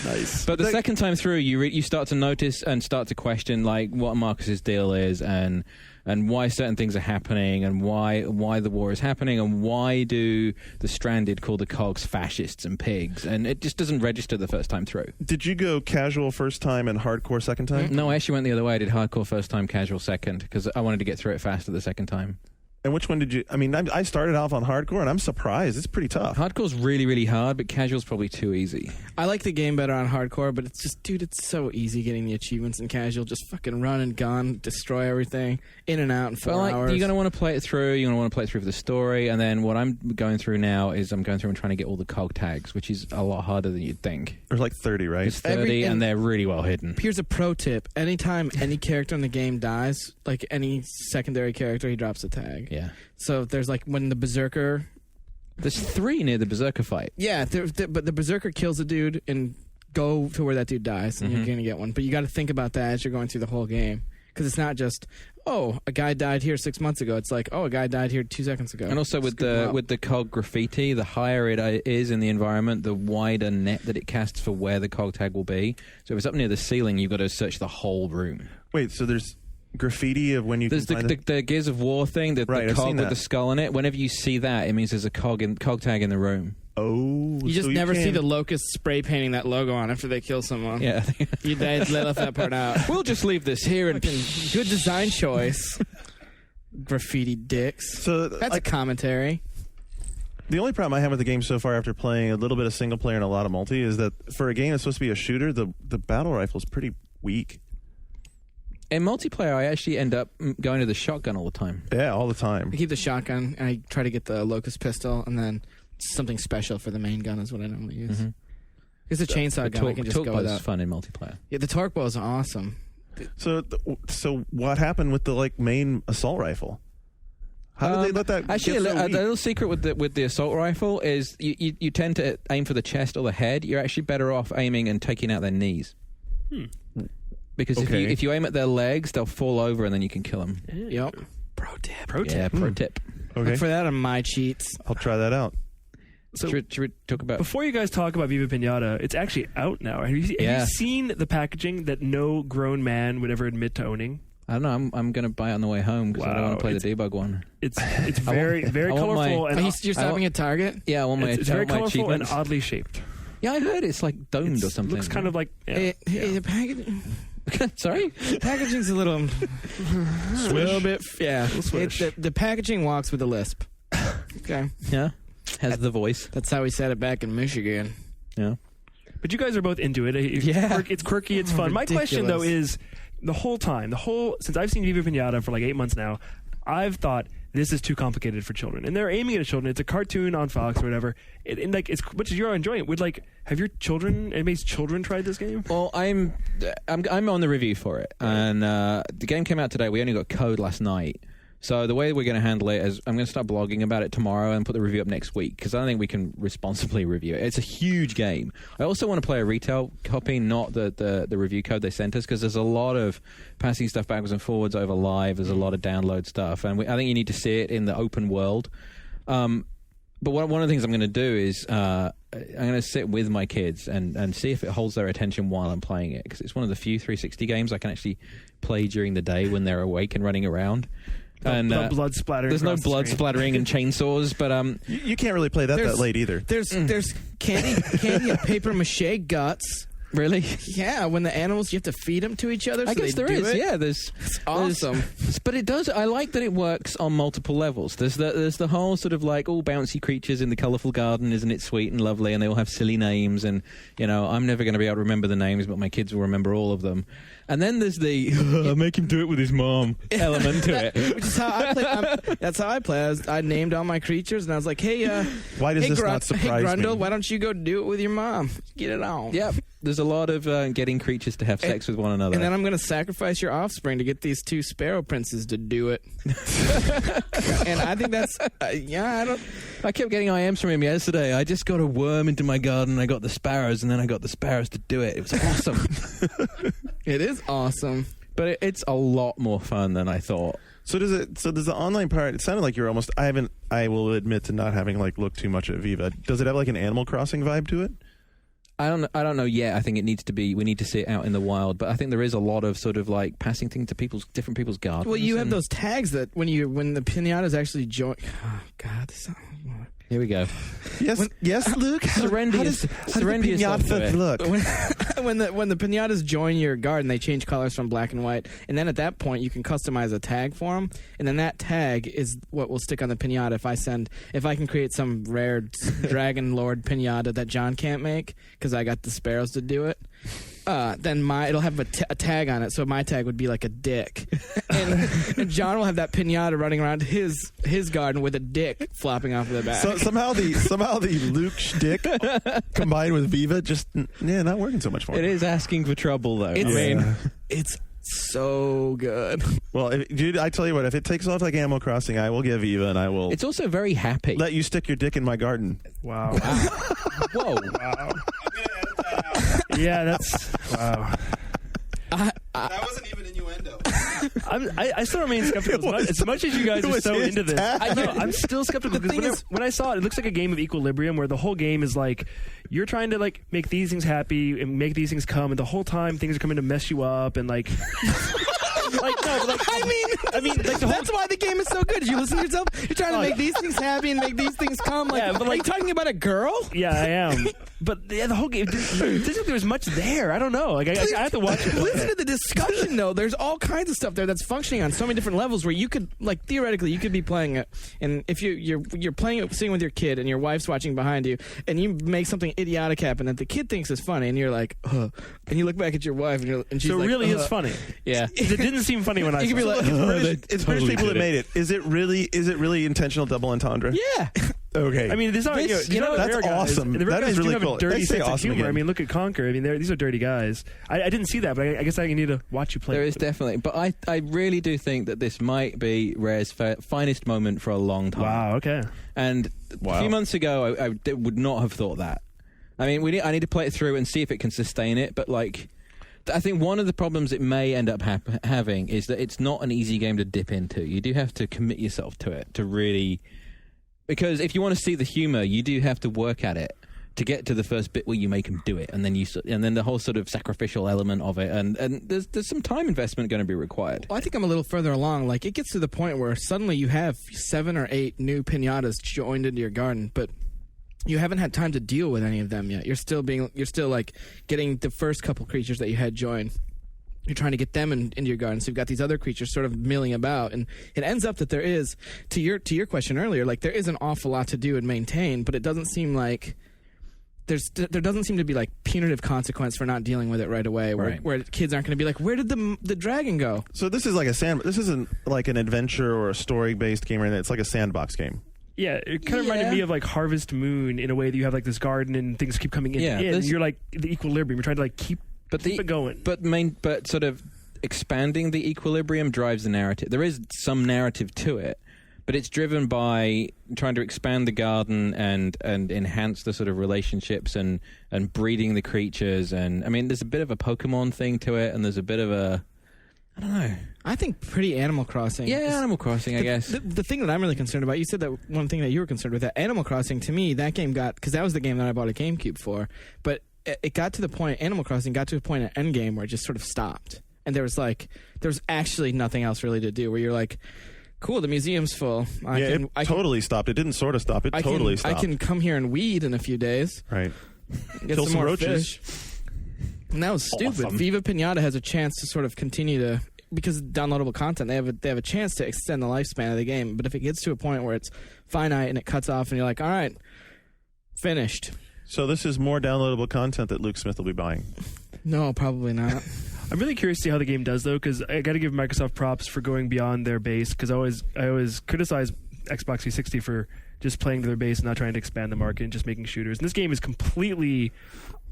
Nice. But the second time through, you start to notice and start to question like what Marcus's deal is and why certain things are happening and why the war is happening and why do the Stranded call the Cogs fascists and pigs, and it just doesn't register the first time through. Did you go casual first time and hardcore second time? No, I actually went the other way. I did hardcore first time, casual second, because I wanted to get through it faster the second time. And which one did you? I mean, I started off on hardcore, and I'm surprised. It's pretty tough. Hardcore's really, really hard, but casual's probably too easy. I like the game better on hardcore, but it's just, dude, it's so easy getting the achievements in casual. Just fucking run and gun, destroy everything, in and out in 4 hours. You're going to want to play it through. You're going to want to play it through for the story. And then what I'm going through now is I'm going through and trying to get all the cog tags, which is a lot harder than you'd think. There's like 30, right? It's 30, and they're really well hidden. Here's a pro tip. Anytime any character in the game dies, like any secondary character, he drops a tag. Yeah. So there's like when the Berserker... There's 3 near the Berserker fight. Yeah, but the Berserker kills a dude and go to where that dude dies, and you're going to get one. But you got to think about that as you're going through the whole game. Because it's not just, oh, a guy died here 6 months ago. It's like, oh, a guy died here 2 seconds ago. And also with Scoop him up. the cog graffiti, the higher it is in the environment, the wider net that it casts for where the cog tag will be. So if it's up near the ceiling, you've got to search the whole room. Wait, so there's graffiti of when you There's can find the Gears of War thing, the Right, I've cog seen with that. the skull in it. Whenever you see that, it means there's a cog tag in the room. Oh, You just so never see can- the locusts spray painting that logo on after they kill someone. Yeah. They left that part out. We'll just leave this here and Fucking good design choice. Graffiti dicks. So That's like, a commentary. the only problem I have with the game so far, after playing a little bit of single player and a lot of multi, is that for a game that's supposed to be a shooter, the battle rifle is pretty weak. in multiplayer, I actually end up going to the shotgun all the time. Yeah, all the time. I keep the shotgun, and I try to get the locust pistol, and then something special for the main gun is what I normally use. Mm-hmm. It's a chainsaw gun. I can just torque go bow with is that. fun in multiplayer. Yeah, the torque bow is awesome. So what happened with the main assault rifle? How did they let that Actually, get so a weak? little secret with the assault rifle is you tend to aim for the chest or the head. You're actually better off aiming and taking out their knees. Because Okay. if you aim at their legs, they'll fall over and then you can kill them. Yep. Pro tip. Yeah, pro tip. Okay. Look for that on My Cheats. I'll try that out. So Should we talk about? before you guys talk about Viva Pinata, it's actually out now. Have you seen the packaging that no grown man would ever admit to owning? I don't know. I'm going to buy it on the way home because I don't want to play the debug one. It's very very I want colorful my- and You're stopping at Target? Yeah, I want my. it's I very want my colorful and achievements. oddly shaped. Yeah, I heard it's like domed or something. Looks kind of like The packaging. Sorry. Packaging's a little, little bit, yeah. swish. The packaging walks with a lisp. Okay, Yeah, has the voice. that's how we said it back in Michigan. Yeah. But you guys are both into it. Yeah. It's quirky, it's fun. My question though Ridiculous. is since I've seen Viva Pinata for like 8 months now, I've thought this is too complicated for children, and they're aiming at children. It's a cartoon on Fox or whatever. And like it's much as you're enjoying it. Have your children? Anybody's children tried this game? Well, I'm on the review for it, and the game came out today. We only got code last night, so the way we're going to handle it is I'm going to start blogging about it tomorrow and put the review up next week because I don't think we can responsibly review it. It's a huge game. I also want to play a retail copy, not the review code they sent us, because there's a lot of passing stuff backwards and forwards over live. There's a lot of download stuff, and I think you need to see it in the open world. But one of the things I'm going to do is I'm going to sit with my kids and see if it holds their attention while I'm playing it, because it's one of the few 360 games I can actually play during the day when they're awake and running around. And No blood splattering. there's no across the blood screen. splattering and chainsaws, but You can't really play that There's- late either. There's candy and paper mache guts. really, Yeah, when the animals, you have to feed them to each other. I so guess they there do is. it. Yeah, there's Awesome. but it does. I like that it works on multiple levels. There's the whole sort of like all bouncy creatures in the colourful garden, isn't it sweet and lovely? And they all have silly names, and I'm never going to be able to remember the names, but my kids will remember all of them. And then there's the make him do it with his mom element to it. Which is how I play. That's how I play. I named all my creatures, and I was like, "Hey, Why does hey, this not surprise Grundle, me? why don't you go do it with your mom? Get it on." Yep. There's a lot of getting creatures to have sex with one another. And then I'm going to sacrifice your offspring to get these 2 sparrow princes to do it. And I think that's, I kept getting IMs from him yesterday. I just got a worm into my garden, I got the sparrows, and then I got the sparrows to do it. It was awesome. It is awesome. But it's a lot more fun than I thought. So does the online part? It sounded like you're almost. I will admit to not having looked too much at Viva. Does it have like an Animal Crossing vibe to it? I don't know yet. I think it needs to be. We need to see it out in the wild. But I think there is a lot of sort of like passing things to different people's gardens. Well, you have and- those tags that when the pinatas actually join. Oh, God. This Here we go. Yes, yes, Luke. Serenity is yourself to it. look? when the pinatas join your garden, they change colors from black and white, and then at that point you can customize a tag for them, and then that tag is what will stick on the pinata. If I can create some rare Dragon Lord pinata that John can't make because I got the sparrows to do it, then it'll have a tag on it. So my tag would be like a dick, and John will have that pinata running around his garden with a dick flopping off of the back. So somehow the Luke shtick combined with Viva just not working so much for me. It is asking for trouble, though. It's so good. Well, dude, I tell you what, if it takes off like Animal Crossing, I will give Viva and I will It's also very happy. let you stick your dick in my garden. Wow. Whoa. Yeah, that's wow. That wasn't even innuendo. I still remain skeptical. As much as you guys are so into this, I'm still skeptical because when I saw it, it looks like a game of Equilibrium where the whole game is like you're trying to like make these things happy and make these things come, and the whole time things are coming to mess you up and like. I mean, like that's why the game is so good. You listen to yourself. You're trying to make these things happy and make these things come. Like, Yeah, but are you talking about a girl? Yeah, I am. But the whole game, it doesn't think there was much there. I don't know. Like, I have to watch it. Listen to the discussion, though. There's all kinds of stuff there that's functioning on so many different levels where you could, like, theoretically, you could be playing it. And if you're playing it, sitting with your kid, and your wife's watching behind you, and you make something idiotic happen that the kid thinks is funny, and you're like, and you look back at your wife, and she's So it like, really is funny. Yeah. It didn't seem funny when I You saw could be it. like, It's British people that made it. Is it really intentional double entendre? yeah. Okay. I mean, these aren't This- you know, that's rare guys. awesome. The rare That guys is do really have cool. a dirty They say sense of awesome humor. again. I mean, look at Conquer. I mean, these are dirty guys. I didn't see that, but I guess I need to watch you play. There is definitely, but I really do think that this might be Rare's finest moment for a long time. Wow. Okay. And a few months ago, I would not have thought that. I mean, I need to play it through and see if it can sustain it. But like, I think one of the problems it may end up having is that it's not an easy game to dip into. You do have to commit yourself to it to really... Because if you want to see the humor, you do have to work at it to get to the first bit where you make them do it, and then the whole sort of sacrificial element of it, and there's some time investment going to be required. Well, I think I'm a little further along. Like, it gets to the point where suddenly you have 7 or 8 new piñatas joined into your garden, but you haven't had time to deal with any of them yet. You're still like getting the first couple creatures that you had join. You're trying to get them into your garden, so you've got these other creatures sort of milling about, and it ends up that there is, to your question earlier, like there is an awful lot to do and maintain, but it doesn't seem like there doesn't seem to be like punitive consequence for not dealing with it right away, where kids aren't going to be like, where did the dragon go? So this is like this isn't like an adventure or a story based game or anything. It's like a sandbox game. Yeah, it kind of reminded me of like Harvest Moon in a way that you have like this garden and things keep coming in. And you're like the equilibrium. You're trying to like keep it going. But sort of expanding the equilibrium drives the narrative. There is some narrative to it, but it's driven by trying to expand the garden and enhance the sort of relationships and breeding the creatures. And I mean, there's a bit of a Pokemon thing to it, and there's a bit of a, I don't know. I think pretty Animal Crossing. Yeah, Animal Crossing, I guess. The thing that I'm really concerned about, you said that one thing that you were concerned with, that Animal Crossing, to me, that game got, because that was the game that I bought a GameCube for, but it got to the point, Animal Crossing got to a point at Endgame where it just sort of stopped. And there was actually nothing else really to do, where you're like, cool, the museum's full. It totally stopped. It didn't sort of stop. It totally stopped. I can come here and weed in a few days. Right. Get Kill some more roaches. fish. And that was stupid. Awesome. Viva Pinata has a chance to sort of continue to, because of downloadable content, they have a chance to extend the lifespan of the game. But if it gets to a point where it's finite and it cuts off and you're like, all right, finished. So this is more downloadable content that Luke Smith will be buying. No, probably not. I'm really curious to see how the game does, though, because I got to give Microsoft props for going beyond their base, because I always criticize Xbox 360 for just playing to their base and not trying to expand the market and just making shooters. And this game is completely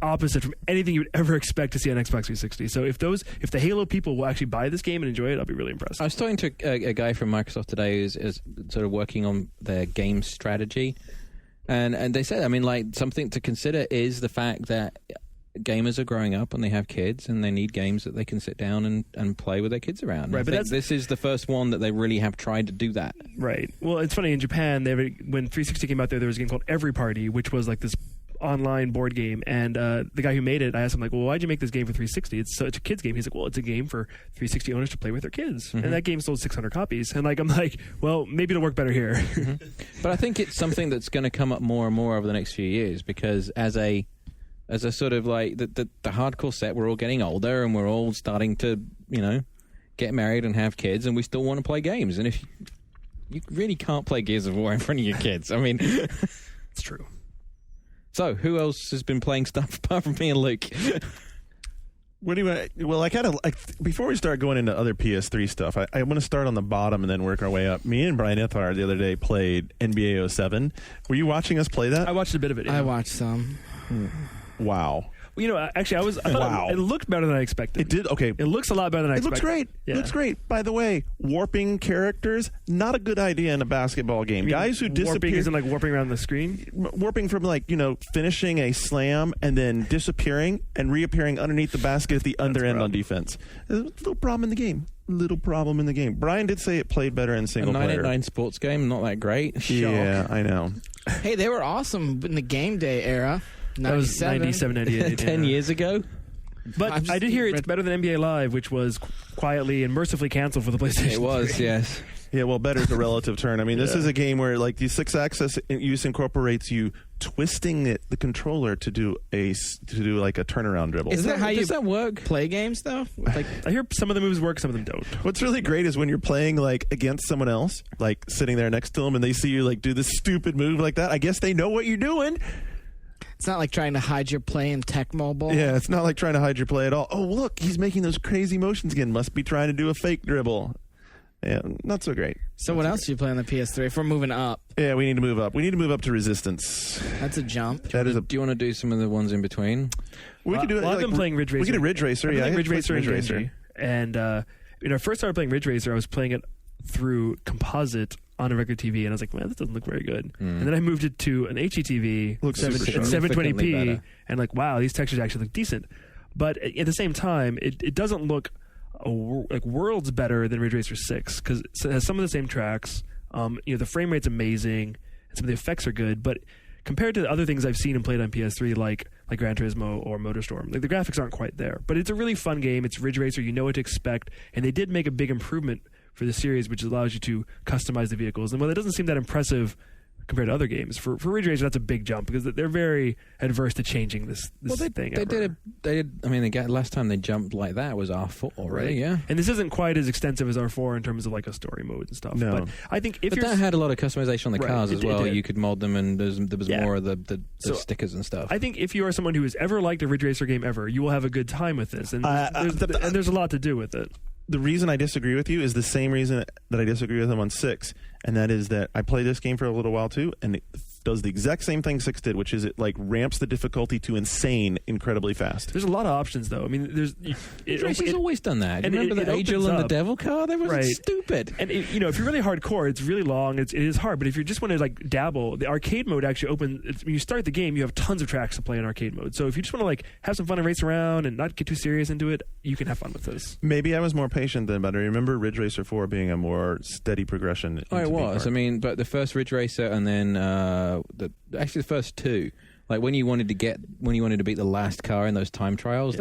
opposite from anything you would ever expect to see on Xbox 360. So if the Halo people will actually buy this game and enjoy it, I'll be really impressed. I was talking to a guy from Microsoft today who's sort of working on their game strategy, and they said, I mean, like, something to consider is the fact that gamers are growing up and they have kids and they need games that they can sit down and play with their kids around. Right, but this is the first one that they really have tried to do that. Right. Well, it's funny, in Japan, when 360 came out there was a game called Every Party, which was like this online board game, and the guy who made it, I asked him, like, well, why'd you make this game for 360? It's such a kids game. He's like, well, it's a game for 360 owners to play with their kids. Mm-hmm. And that game sold 600 copies. And like, I'm like, well, maybe it'll work better here. Mm-hmm. But I think it's something that's going to come up more and more over the next few years, because as a sort of like the hardcore set, we're all getting older and we're all starting to, get married and have kids, and we still want to play games. And if you really can't play Gears of War in front of your kids, I mean, it's true. So, who else has been playing stuff apart from me and Luke? What do you? Well, before we start going into other PS3 stuff, I want to start on the bottom and then work our way up. Me and Brian Ithar the other day played NBA 07. Were you watching us play that? I watched a bit of it. Yeah. I watched some. Wow. Well, actually, I thought it looked better than I expected. It did? Okay. It looks a lot better than I expected. It looks great. Yeah. It looks great. By the way, warping characters, not a good idea in a basketball game. Guys who disappear. Warping isn't like warping around the screen? Warping from finishing a slam and then disappearing and reappearing underneath the basket at the under end on defense. There's a little problem in the game. Brian did say it played better in single player. A 989 sports game, not that great. Shock. Yeah, I know. Hey, they were awesome in the game day era. That was 97, 98. 10 years ago. But I did hear it's better than NBA Live, which was quietly and mercifully canceled for the PlayStation 3. It was, yes. Yeah, well, better is a relative term. I mean, this is a game where, like, the 6-axis use incorporates you twisting the controller to do like a turnaround dribble. Does that work? Play games though? Like, I hear some of the moves work, some of them don't. What's really great is when you're playing like against someone else, like sitting there next to them, and they see you like do this stupid move like that. I guess they know what you're doing. It's not like trying to hide your play in Tech Mobile. Yeah, it's not like trying to hide your play at all. Oh, look, he's making those crazy motions again. Must be trying to do a fake dribble. Yeah, not so great. So what else do you play on the PS3 if we're moving up? Yeah, we need to move up. We need to move up to Resistance. That's a jump. Do you want to do some of the ones in between? We could do it. I've been playing Ridge Racer. We could do Ridge Racer. Ridge Racer and Genji. And when I first started playing Ridge Racer, I was playing it through Composite on a regular TV, and I was like, man, this doesn't look very good. And then I moved it to an HDTV, looks 720p, and like, wow, these textures actually look decent. But at the same time, it doesn't look like worlds better than Ridge Racer 6 because it has some of the same tracks. The frame rate's amazing, and some of the effects are good, but compared to the other things I've seen and played on PS3, like Gran Turismo or MotorStorm, like the graphics aren't quite there. But it's a really fun game. It's Ridge Racer. You know what to expect, and they did make a big improvement for the series, which allows you to customize the vehicles. And while it doesn't seem that impressive compared to other games, for Ridge Racer, that's a big jump because they're very adverse to changing this thing. Last time they jumped like that was R4, right? Yeah. And this isn't quite as extensive as R4 in terms of like a story mode and stuff. No. But I think if that had a lot of customization on the cars as well. It you could mod them, and there was more of the stickers and stuff. I think if you are someone who has ever liked a Ridge Racer game ever, you will have a good time with this. And there's a lot to do with it. The reason I disagree with you is the same reason that I disagree with him on 6, and that is that I played this game for a little while too, and it does the exact same thing 6 did, which is it like ramps the difficulty to insane incredibly fast. There's a lot of options though. I mean, It's always done that. Do you remember the Angel and the Devil car? That was stupid. And if you're really hardcore, it's really long. It is hard. But if you just want to like dabble, the arcade mode actually opens. When you start the game, you have tons of tracks to play in arcade mode. So if you just want to like have some fun and race around and not get too serious into it, you can have fun with this. Maybe I was more patient than, but I remember Ridge Racer 4 being a more steady progression. Oh, it was. I mean, but the first Ridge Racer and then the first two, like when you wanted to beat the last car in those time trials,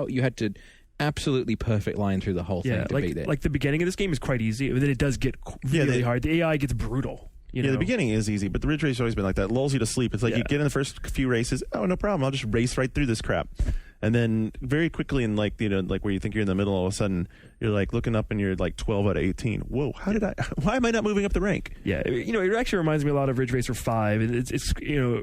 you had to absolutely perfect line through the whole thing to beat it. Like the beginning of this game is quite easy, but then it does get really hard. The AI gets brutal. The beginning is easy, but the Ridge Racer's always been like that. It lulls you to sleep. It's like you get in the first few races, oh, no problem, I'll just race right through this crap. And then very quickly in like where you think you're in the middle, all of a sudden you're like looking up and you're like 12 out of 18. Whoa, why am I not moving up the rank? Yeah, it actually reminds me a lot of Ridge Racer 5. And it's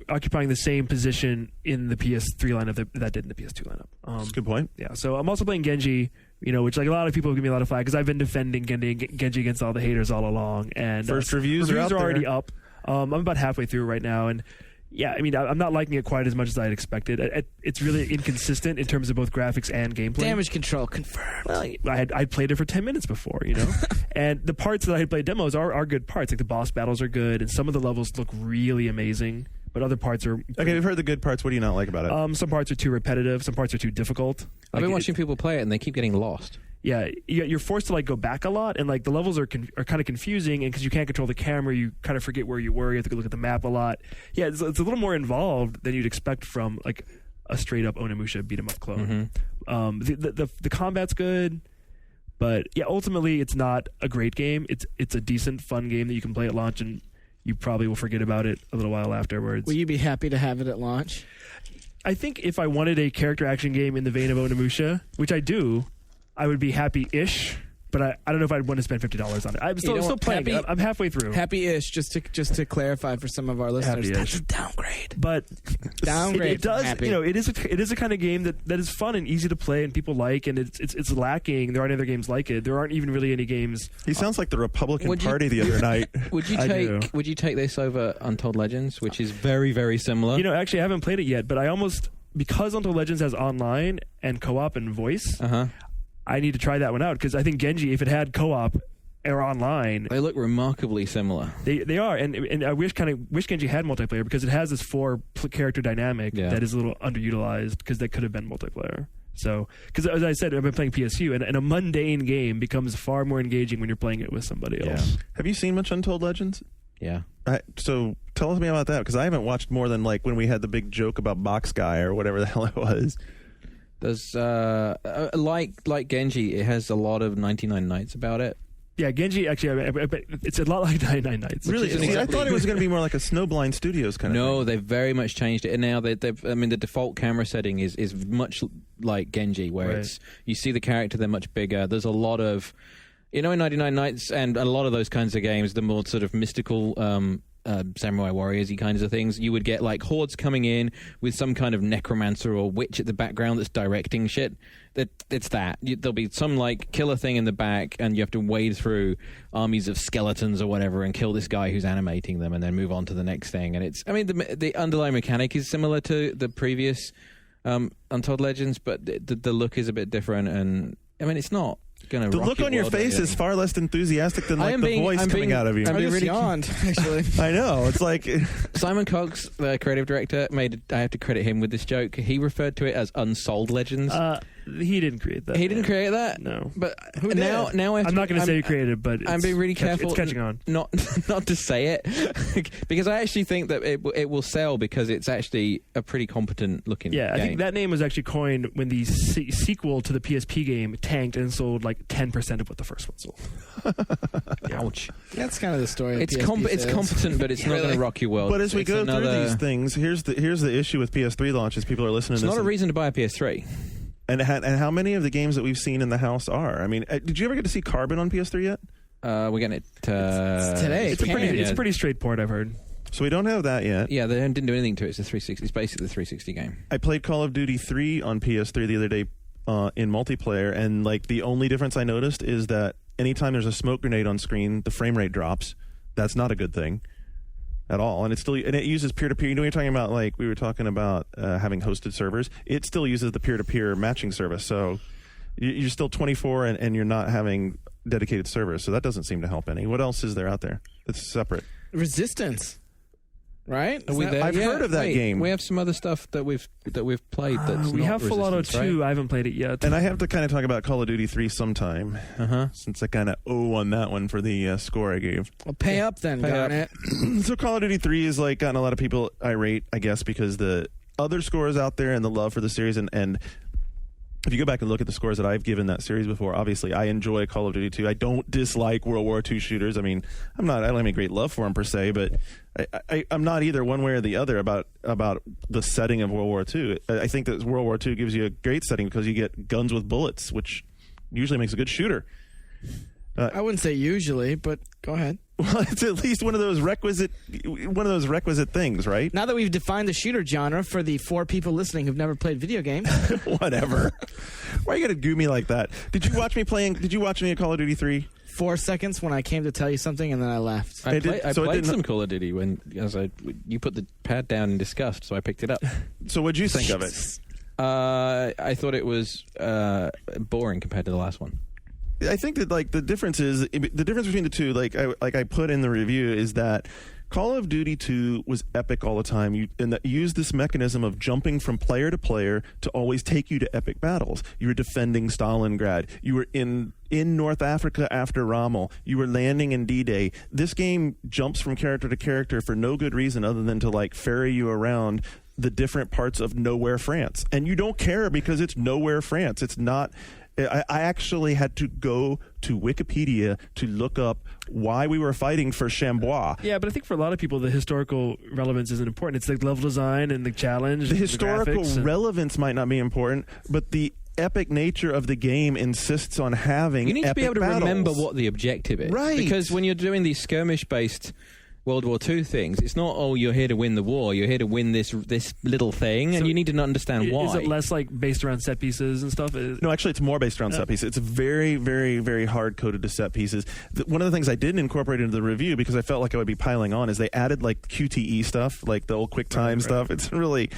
occupying the same position in the PS3 lineup that did in the PS2 lineup. That's a good point. Yeah, so I'm also playing Genji, which like a lot of people give me a lot of flack because I've been defending Genji against all the haters all along. And first reviews are already up. I'm about halfway through right now, and yeah, I mean, I'm not liking it quite as much as I had expected. It's really inconsistent in terms of both graphics and gameplay. Damage control confirmed. Well, I played it for 10 minutes before, and the parts that I had played demos are good parts. Like the boss battles are good, and some of the levels look really amazing. But other parts are... Okay, we've heard the good parts. What do you not like about it? Some parts are too repetitive. Some parts are too difficult. I've been watching people play it, and they keep getting lost. Yeah, you're forced to like go back a lot, and like the levels are kind of confusing, and because you can't control the camera, you kind of forget where you were. You have to go look at the map a lot. Yeah, it's a little more involved than you'd expect from like a straight up Onimusha beat 'em up clone. Mm-hmm. The combat's good, but yeah, ultimately it's not a great game. It's a decent, fun game that you can play at launch, and you probably will forget about it a little while afterwards. Will you be happy to have it at launch? I think if I wanted a character action game in the vein of Onimusha, which I do, I would be happy-ish, but I don't know if I'd want to spend $50 on it. I'm still playing it. I'm halfway through. Happy-ish, just to clarify for some of our listeners. That's a downgrade. But downgrade. It does. Happy. It is a kind of game that is fun and easy to play and people like, and it's lacking. There aren't other games like it. There aren't even really any games. He sounds like the Republican Party the other night. Would you take this over Untold Legends, which is very, very similar? Actually, I haven't played it yet, but because Untold Legends has online and co-op and voice. I need to try that one out because I think Genji, if it had co-op or online, they look remarkably similar. They are, and I wish Genji had multiplayer because it has this 4-character dynamic that is a little underutilized because that could have been multiplayer. So, because as I said, I've been playing PSU, and a mundane game becomes far more engaging when you're playing it with somebody else. Yeah. Have you seen much Untold Legends? Yeah. So tell me about that because I haven't watched more than like when we had the big joke about Box Guy or whatever the hell it was. There's like Genji, it has a lot of 99 Nights about it. Yeah, Genji actually, it's a lot like 99 Nights. Really? See, I thought it was going to be more like a Snowblind Studios kind of thing. No, they've very much changed it, and now the default camera setting is much like Genji, where it's you see the character, they're much bigger. There's a lot of, in 99 Nights and a lot of those kinds of games, the more sort of mystical. Samurai warriors-y kinds of things, you would get like hordes coming in with some kind of necromancer or witch at the background that's directing shit. There'll be some like killer thing in the back, and you have to wade through armies of skeletons or whatever and kill this guy who's animating them, and then move on to the next thing. And the underlying mechanic is similar to the previous Untold Legends, but the look is a bit different. And I mean, it's not going to The rock look on your face is far less enthusiastic than like the voice coming out of you. I'm I being just really yawned, actually. I know. It's like Simon Cox, the creative director, I have to credit him with this joke. He referred to it as Unsold Legends. He didn't create that. He didn't create that? No. But now I have I'm not going to say who created it, but I'm being really careful. It's catching on. Not to say it, because I actually think that it will sell because it's actually a pretty competent looking game. I think that name was actually coined when the sequel to the PSP game tanked and sold like 10% of what the first one sold. Ouch. That's kind of the story. It's competent, but it's not going to rock your world. But as we It's go through these things, here's the issue with PS3 launches. People are listening It's to this. not a reason to buy a PS3. And how many of the games that we've seen in the house are? I mean, did you ever get to see Carbon on PS3 yet? We're getting it it's today. It's a pretty straight port, I've heard. So we don't have that yet. Yeah, they didn't do anything to it. It's a 360. It's basically the 360 game. I played Call of Duty 3 on PS3 the other day in multiplayer, and like the only difference I noticed is that anytime there's a smoke grenade on screen, the frame rate drops. That's not a good thing at all, and it uses peer-to-peer. You know, you're talking about, like we were talking about having hosted servers. It still uses the peer-to-peer matching service, so you're still 24 and you're not having dedicated servers, so that doesn't seem to help any. What else is there out there that's separate? Resistance, right? I've heard of that game. We have some other stuff that we've played. That's we not have Fallout Resistance, 2. right? I haven't played it yet. And I have to kind of talk about Call of Duty 3 sometime, since I kind of owe on that one for the score I gave. Well, pay up then, Garnet. So Call of Duty 3 is like gotten a lot of people irate, I guess, because the other scores out there and the love for the series, and if you go back and look at the scores that I've given that series before, obviously I enjoy Call of Duty 2. I don't dislike World War II shooters. I mean, I don't have any great love for them per se, but I'm not either one way or the other about the setting of World War II. I think that World War II gives you a great setting because you get guns with bullets, which usually makes a good shooter. I wouldn't say usually, but go ahead. Well, it's at least one of those requisite things, right? Now that we've defined the shooter genre for the 4 people listening who've never played video games. Whatever. Why are you going to goo me like that? Did you watch any of Call of Duty 3? 4 seconds when I came to tell you something, and then I left. I played some Call of Duty you put the pad down in disgust, so I picked it up. So what'd you think of it? I thought it was boring compared to the last one. I think that the difference between the two, like I put in the review, is that Call of Duty 2 was epic all the time. And that used this mechanism of jumping from player to player to always take you to epic battles. You were defending Stalingrad. You were in North Africa after Rommel. You were landing in D-Day. This game jumps from character to character for no good reason other than to ferry you around the different parts of Nowhere, France. And you don't care because it's Nowhere, France. It's not. I actually had to go to Wikipedia to look up why we were fighting for Chambois. Yeah, but I think for a lot of people, the historical relevance isn't important. It's the level design and the challenge. The historical relevance might not be important, but the epic nature of the game insists on having. You need to be able to battles. remember what the objective is, right? Because when you're doing these skirmish-based World War II things, it's not, you're here to win the war, you're here to win this little thing, and you need to understand why. Is it less based around set pieces and stuff? No, actually it's more based around set pieces. It's very, very, very hard-coded to set pieces. One of the things I didn't incorporate into the review because I felt like I would be piling on is they added QTE stuff, like the old QuickTime stuff. It's really,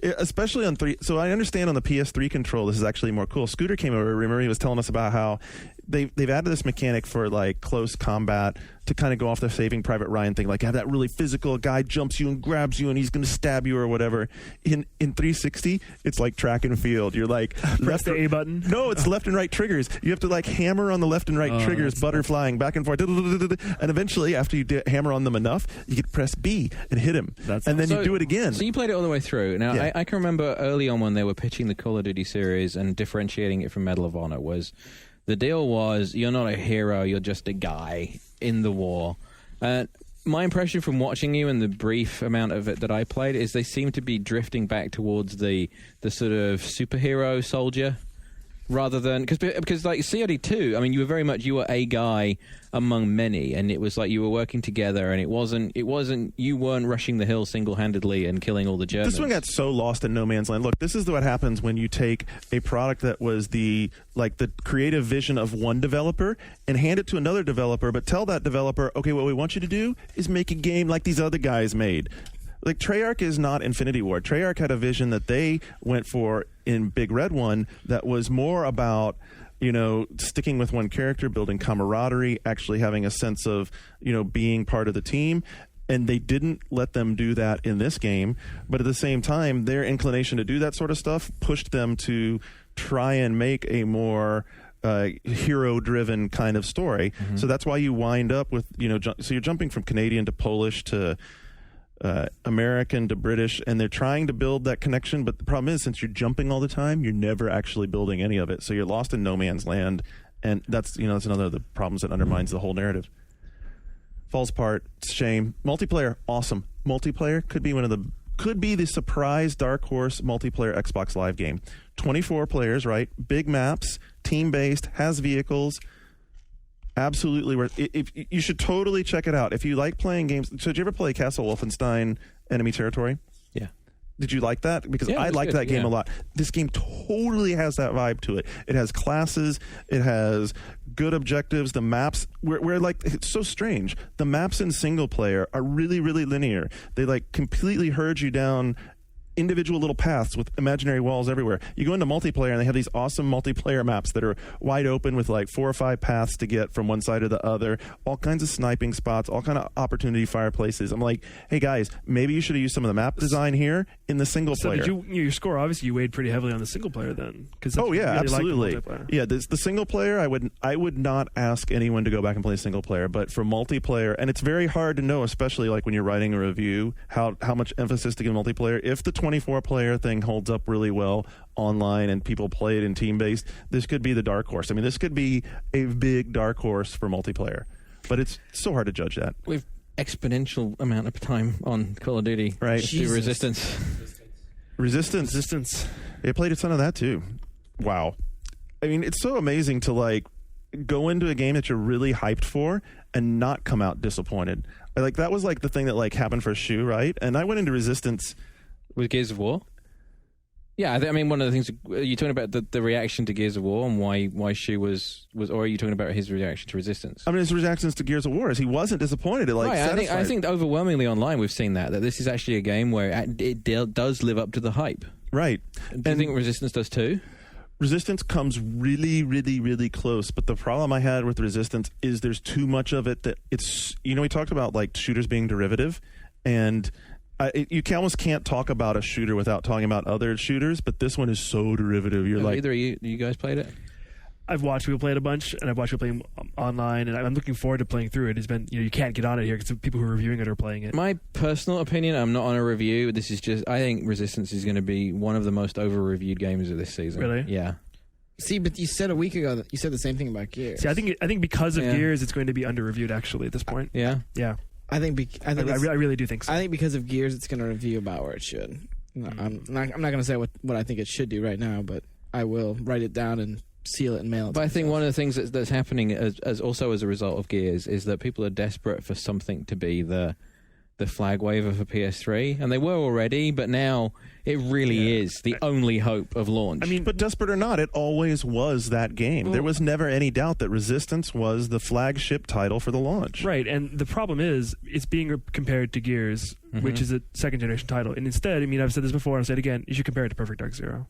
especially on 3, so I understand on the PS3 control this is actually more cool. Scooter came over, remember he was telling us about how they've added this mechanic for close combat to kind of go off the Saving Private Ryan thing, have that really physical guy jumps you and grabs you and he's going to stab you or whatever. In 360, it's like track and field. You're press the A button. No, it's left and right triggers. You have to hammer on the left and right triggers, butterflying back and forth, and eventually after you hammer on them enough, you can press B and hit him, and then you do it again. So you played it all the way through. Now yeah. I can remember early on when they were pitching the Call of Duty series and differentiating it from Medal of Honor was. The deal was, you're not a hero, you're just a guy in the war. My impression from watching you and the brief amount of it that I played is they seem to be drifting back towards the sort of superhero soldier rather than... Because COD2, I mean, you were a guy among many, and it was you were working together, and it wasn't you weren't rushing the hill single-handedly and killing all the Germans. This one got so lost in no man's land. Look, this is what happens when you take a product that was the creative vision of one developer and hand it to another developer, but tell that developer, okay, what we want you to do is make a game like these other guys made. Treyarch is not Infinity Ward. Treyarch had a vision that they went for in Big Red One that was more about sticking with one character, building camaraderie, actually having a sense of, being part of the team. And they didn't let them do that in this game. But at the same time, their inclination to do that sort of stuff pushed them to try and make a more hero-driven kind of story. Mm-hmm. So that's why you wind up with, so you're jumping from Canadian to Polish to American to British, and they're trying to build that connection. But the problem is, since you're jumping all the time, you're never actually building any of it. So you're lost in no man's land. And that's another of the problems that undermines the whole narrative. Falls apart. It's a shame. Multiplayer, awesome. Multiplayer could be the surprise dark horse multiplayer Xbox Live game. 24 players, right? Big maps, team-based, has vehicles. Absolutely worth. If you should totally check it out. If you like playing games. So did you ever play Castle Wolfenstein Enemy Territory? Yeah. Did you like that? Because I liked that game a lot. This game totally has that vibe to it. It has classes. It has good objectives. The maps, we're like, it's so strange. The maps in single player are really, really linear. They like completely herd you down individual little paths with imaginary walls everywhere. You go into multiplayer and they have these awesome multiplayer maps that are wide open with like 4 or 5 paths to get from one side to the other, all kinds of sniping spots, all kind of opportunity fireplaces. I'm like, hey guys, maybe you should have used some of the map design here in the single player. So your score, obviously you weighed pretty heavily on the single player then. Absolutely. Yeah, the single player, I would not ask anyone to go back and play single player, but for multiplayer, and it's very hard to know, especially like when you're writing a review, how much emphasis to give multiplayer. If the 24-player thing holds up really well online and people play it in team-based, this could be the dark horse. I mean, this could be a big dark horse for multiplayer, but it's so hard to judge that. We've exponential amount of time on Call of Duty. Right. Resistance. They played a ton of that too. Wow. I mean, it's so amazing to like go into a game that you're really hyped for and not come out disappointed. Like that was like the thing that like happened for Shu, right? And I went into Resistance with Gears of War. Yeah, I mean, one of the things, are you talking about the reaction to Gears of War and why Shu was, or are you talking about his reaction to Resistance? I mean, his reactions to Gears of War is he wasn't disappointed. I think overwhelmingly online we've seen that this is actually a game where it does live up to the hype. Right. Do you think Resistance does too? Resistance comes really, really, really close, but the problem I had with Resistance is there's too much of it that it's, we talked about like shooters being derivative, and you almost can't talk about a shooter without talking about other shooters, but this one is so derivative. Either of you guys played it? I've watched people play it a bunch, and I've watched people play online, and I'm looking forward to playing through it. It's been, you can't get on it here because people who are reviewing it are playing it. My personal opinion, I'm not on a review. This is just, I think Resistance is going to be one of the most over-reviewed games of this season. Really? Yeah. See, but you said a week ago that you said the same thing about Gears. See, I think because of Gears, it's going to be under-reviewed actually at this point. Yeah? Yeah. I really do think so. I think because of Gears, it's going to review about where it should. I'm not going to say what I think it should do right now, but I will write it down and seal it and mail it. But I think one of the things that's happening as also as a result of Gears is that people are desperate for something to be the flag waver for PS3, and they were already, but now it really is the only hope of launch. I mean, but desperate or not, it always was that game. There was never any doubt that Resistance was the flagship title for the launch. Right, and the problem is it's being compared to Gears, which is a second-generation title. And instead, I mean, I've said this before, I'll say it again, you should compare it to Perfect Dark Zero.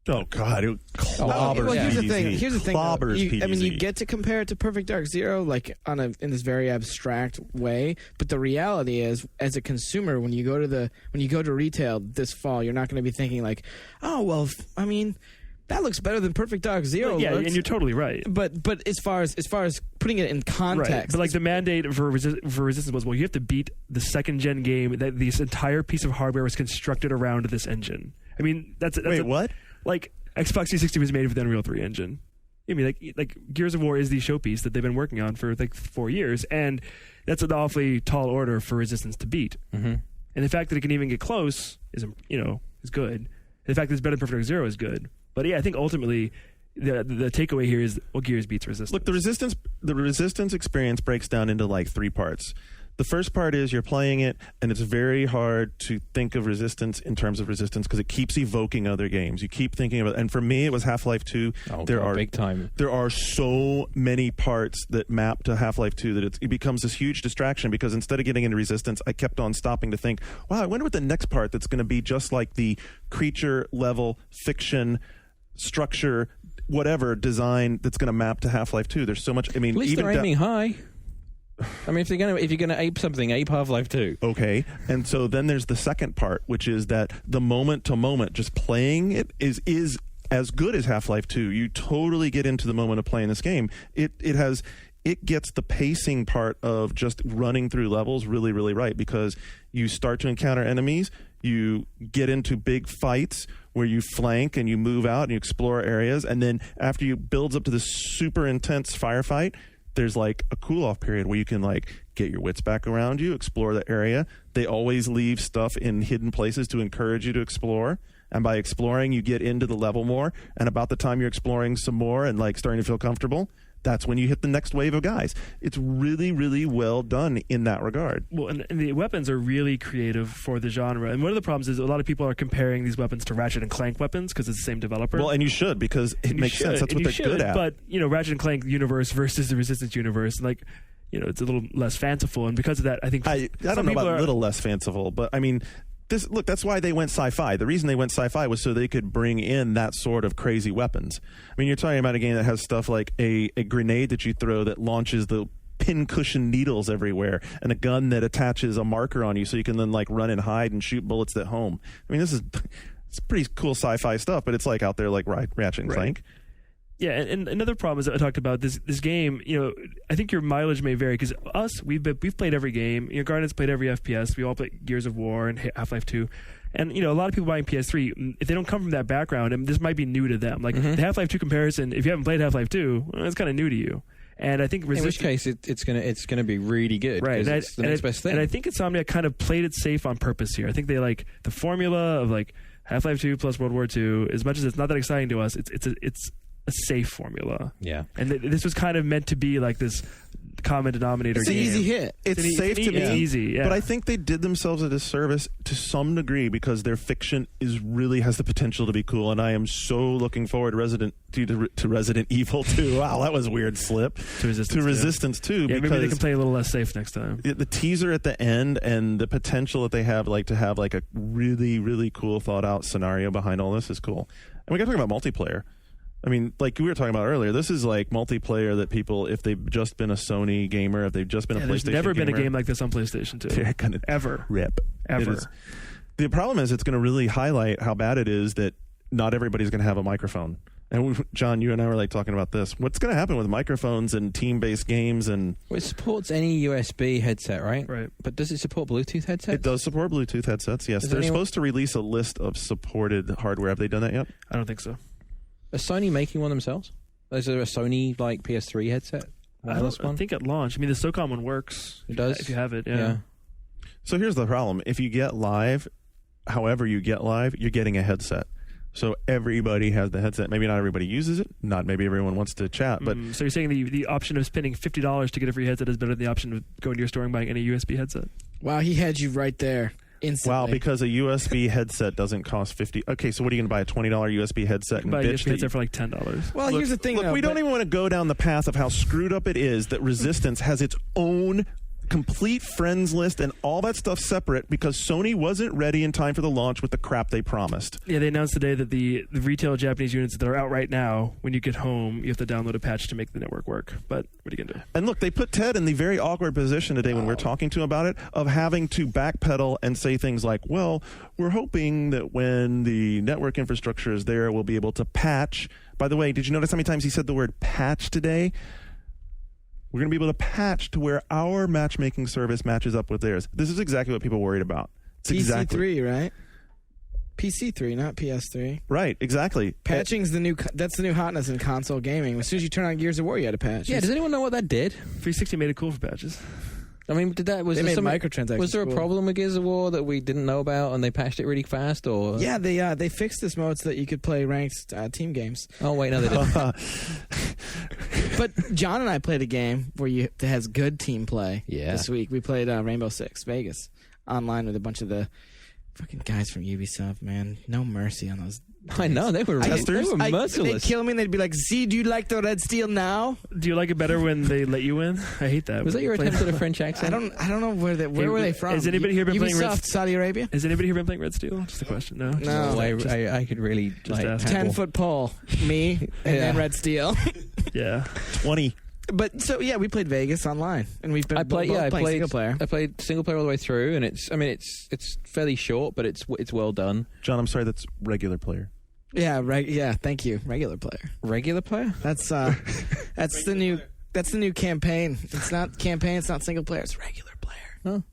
Oh, God. It clobbers here's the thing. PvZ. I mean, you get to compare it to Perfect Dark Zero, like in this very abstract way. But the reality is, as a consumer, when you go to retail this fall, you're not going to be thinking like, oh well, I mean, that looks better than Perfect Dark Zero. Yeah, and you're totally right. But as far as putting it in context, right. But like the mandate for Resistance was, well, you have to beat the second gen game that this entire piece of hardware was constructed around this engine. I mean, that's what? Like, Xbox 360 was made for the Unreal 3 engine. I mean, like Gears of War is the showpiece that they've been working on for like 4 years, and that's an awfully tall order for Resistance to beat. Mm-hmm. And the fact that it can even get close is good. The fact that it's better than Perfect Dark Zero is good. But yeah, I think ultimately the takeaway here is, well, Gears beats Resistance. Look, the Resistance experience breaks down into like 3 parts. The first part is you're playing it, and it's very hard to think of Resistance in terms of Resistance because it keeps evoking other games. You keep thinking about it. And for me, it was Half-Life 2. Big time. There are so many parts that map to Half-Life 2 that it becomes this huge distraction because instead of getting into Resistance, I kept on stopping to think, wow, I wonder what the next part that's going to be just like the creature-level fiction structure, whatever design that's going to map to Half-Life 2. There's so much. I mean, At least even they're aiming high. I mean, if you're gonna ape something, ape Half-Life 2. Okay, and so then there's the second part, which is that the moment to moment, just playing it is as good as Half-Life 2. You totally get into the moment of playing this game. It gets the pacing part of just running through levels really, really right, because you start to encounter enemies, you get into big fights where you flank and you move out and you explore areas, and then after you builds up to this super intense firefight, there's like a cool-off period where you can like get your wits back around you, explore the area. They always leave stuff in hidden places to encourage you to explore. And by exploring, you get into the level more. And about the time you're exploring some more and like starting to feel comfortable, that's when you hit the next wave of guys. It's really, really well done in that regard. Well, and the weapons are really creative for the genre. And one of the problems is a lot of people are comparing these weapons to Ratchet and Clank weapons because it's the same developer. Well, and you should, because it makes sense. That's what they're good at. But, Ratchet and Clank universe versus the Resistance universe, like, it's a little less fanciful. And because of that, I think I don't know about a little less fanciful, but I mean, that's why they went sci-fi. The reason they went sci-fi was so they could bring in that sort of crazy weapons. I mean, you're talking about a game that has stuff like a grenade that you throw that launches the pincushion needles everywhere, and a gun that attaches a marker on you so you can then like run and hide and shoot bullets at home. I mean, it's pretty cool sci-fi stuff, but it's like out there like Ratchet and Clank. Yeah, and another problem is that I talked about this game. I think your mileage may vary because we've played every game. Garden's played every FPS. We all played Gears of War and Half-Life 2. And a lot of people buying PS3, if they don't come from that background, and this might be new to them. Like the Half-Life 2 comparison, if you haven't played Half-Life 2, it's kind of new to you. And I think in which case it's gonna be really good, right? It's the next best thing. And I think Insomniac kind of played it safe on purpose here. I think they like the formula of like Half-Life 2 plus World War 2. As much as it's not that exciting to us, it's a safe formula. Yeah. And this was kind of meant to be like this common denominator. It's an easy hit. It's safe to be easy, yeah. But I think they did themselves a disservice to some degree because their fiction really has the potential to be cool, and I am so looking forward to Resident Evil 2. Wow, that was a weird slip. To Resistance 2. Yeah, because maybe they can play a little less safe next time. The teaser at the end and the potential that they have to have like a really, really cool thought out scenario behind all this is cool. And we got to talk about multiplayer. I mean, like we were talking about earlier, this is like multiplayer that people, if they've just been a Sony gamer, if they've just been a PlayStation gamer. There's never been a game like this on PlayStation 2. They're going to ever. Rip. Ever. The problem is it's going to really highlight how bad it is that not everybody's going to have a microphone. And John, you and I were like talking about this. What's going to happen with microphones and team-based games? And well, it supports any USB headset, right? Right. But does it support Bluetooth headsets? It does support Bluetooth headsets, yes. They're supposed to release a list of supported hardware. Have they done that yet? I don't think so. Is Sony making one themselves? Is there a Sony like PS3 headset? I think at launch. I mean, the SOCOM one works. It does? If you have it, yeah. So here's the problem. If you get live, however you get live, you're getting a headset. So everybody has the headset. Maybe not everybody uses it. Not maybe everyone wants to chat. But so you're saying the option of spending $50 to get a free headset is better than the option of going to your store and buying any USB headset? Wow, he had you right there. Instantly. Wow, because a USB headset doesn't cost $50. Okay, so what are you going to buy, a $20 USB headset? You can buy a USB headset for like $10. Well, here's the thing. Look, we don't even want to go down the path of how screwed up it is that Resistance has its own complete friends list and all that stuff separate because Sony wasn't ready in time for the launch with the crap they promised. Yeah, they announced today that the retail Japanese units that are out right now, when you get home, you have to download a patch to make the network work. But what are you going to do? And look, they put Ted in the very awkward position today when we're talking to him about it of having to backpedal and say things like, well, we're hoping that when the network infrastructure is there, we'll be able to patch. By the way, did you notice how many times he said the word patch today? We're going to be able to patch to where our matchmaking service matches up with theirs. This is exactly what people are worried about. It's PC3, right? PC3, not PS3. Right, exactly. Patching's that's the new hotness in console gaming. As soon as you turn on Gears of War, you had to patch. Yeah, does anyone know what that did? 360 made it cool for patches. I mean, they made microtransactions. Was there a problem with Gears of War that we didn't know about, and they patched it really fast? Or yeah, they fixed this mode so that you could play ranked team games. Oh wait, no, they didn't. But John and I played a game that has good team play. Yeah. This week we played Rainbow Six Vegas online with a bunch of the fucking guys from Ubisoft. Man, no mercy on those I know they were merciless. They'd kill me and they'd be like, "Z, do you like the red steel now?" Do you like it better when they let you in? I hate that. Was that your attempt at a French accent? I don't know where were they from? Has anybody here been playing Ubisoft, Saudi Arabia? Has anybody here been playing Red Steel? Just a question. No. No. I could really like ask. 10-foot pole, me, and then red steel. Yeah. 20. But so yeah, we played Vegas online, and we've been I played single player. I played single player all the way through, and it's fairly short, but it's well done. John, I'm sorry, that's regular player. Yeah, thank you. Regular player. Regular player? That's the new campaign. It's not campaign. It's not single player. It's regular player. Oh,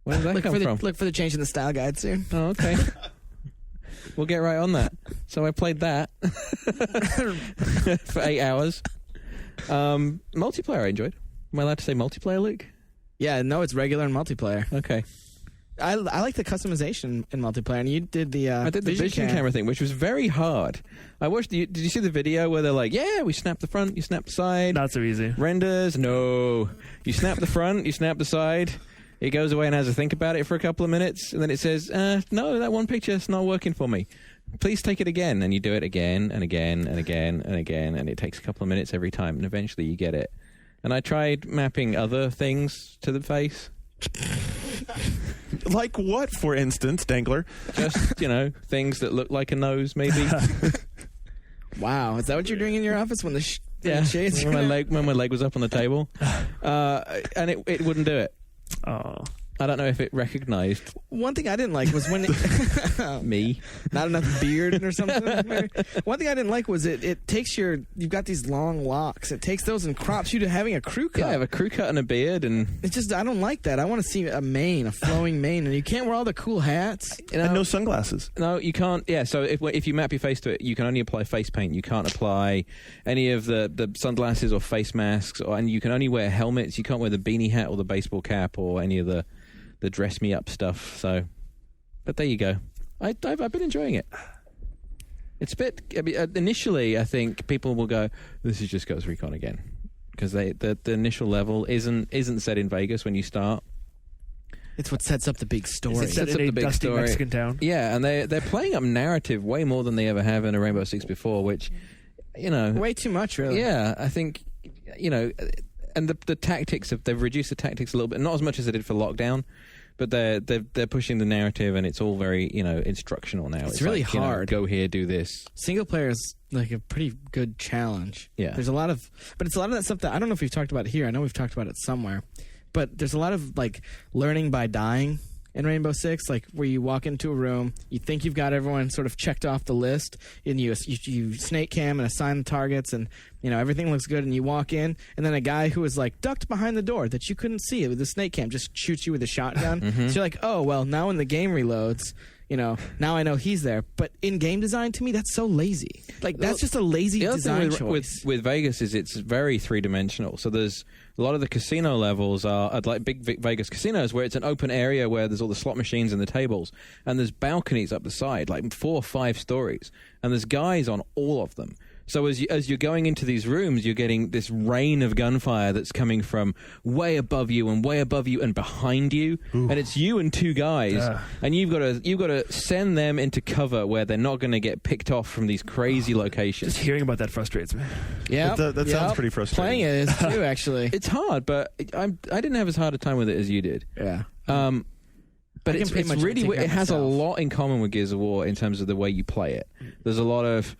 where did that come from? Look for the change in the style guide soon. Oh, okay. We'll get right on that. So I played that for 8 hours. Multiplayer I enjoyed. Am I allowed to say multiplayer, Luke? Yeah, no, it's regular and multiplayer. Okay. I like the customization in multiplayer, and you did the I did the vision camera thing, which was very hard. I watched. Did you see the video where they're like, "Yeah, we snap the front, you snap the side." Not so easy. Renders, no. You snap the front, you snap the side. It goes away and has to think about it for a couple of minutes, and then it says, "No, that one picture's not working for me. Please take it again." And you do it again and again and again and again, and it takes a couple of minutes every time, and eventually you get it. And I tried mapping other things to the face. Like what, for instance, Dangler? Just, things that look like a nose, maybe. Wow, is that what you're doing in your office when the shades? When my leg was up on the table, and it wouldn't do it. Oh. I don't know if it recognized One thing I didn't like was when me. Not enough beard or something. Maybe. One thing I didn't like was it takes you've got these long locks. It takes those and crops you to having a crew cut. Yeah, I have a crew cut and a beard, and it's just I don't like that. I want to see a flowing mane, and you can't wear all the cool hats. And no sunglasses. No, you can't. Yeah, so if you map your face to it, you can only apply face paint. You can't apply any of the sunglasses or face masks, and you can only wear helmets. You can't wear the beanie hat or the baseball cap or any of the dress me up stuff. So, but there you go. I've been enjoying it. It's a bit. Initially, I think people will go, "This is just Ghost Recon again," because the initial level isn't set in Vegas when you start. It's what sets up the big story. It's set in a dusty Mexican town. Yeah, and they're playing up narrative way more than they ever have in a Rainbow Six before, which, way too much, really. Yeah, I think, and the tactics they've reduced the tactics a little bit, not as much as they did for Lockdown, but they're pushing the narrative, and it's all very instructional now. It's really hard. Go here, do this. Single player is like a pretty good challenge. Yeah, there's a lot of that stuff that I don't know if we've talked about it here. I know we've talked about it somewhere, but there's a lot of like learning by dying in Rainbow Six, like where you walk into a room, you think you've got everyone sort of checked off the list, and you snake cam and assign the targets, and everything looks good, and you walk in, and then a guy who was like ducked behind the door that you couldn't see with the snake cam just shoots you with a shotgun. So you're like, oh well, now when the game reloads, now I know he's there. But in game design, to me, that's so lazy. Like that's just a lazy design choice. With Vegas is it's very three-dimensional. So there's a lot of the casino levels are like big Vegas casinos where it's an open area where there's all the slot machines and the tables, and there's balconies up the side, like 4 or 5 stories, and there's guys on all of them. So as you're going into these rooms, you're getting this rain of gunfire that's coming from way above you and behind you. Ooh. And it's you and 2 guys, and you've got to send them into cover where they're not going to get picked off from these crazy locations. Just hearing about that frustrates me. Yeah, that sounds pretty frustrating. Playing it is too, actually. It's hard, but I didn't have as hard a time with it as you did. Yeah. But it's really it has a lot in common with Gears of War in terms of the way you play it. There's a lot of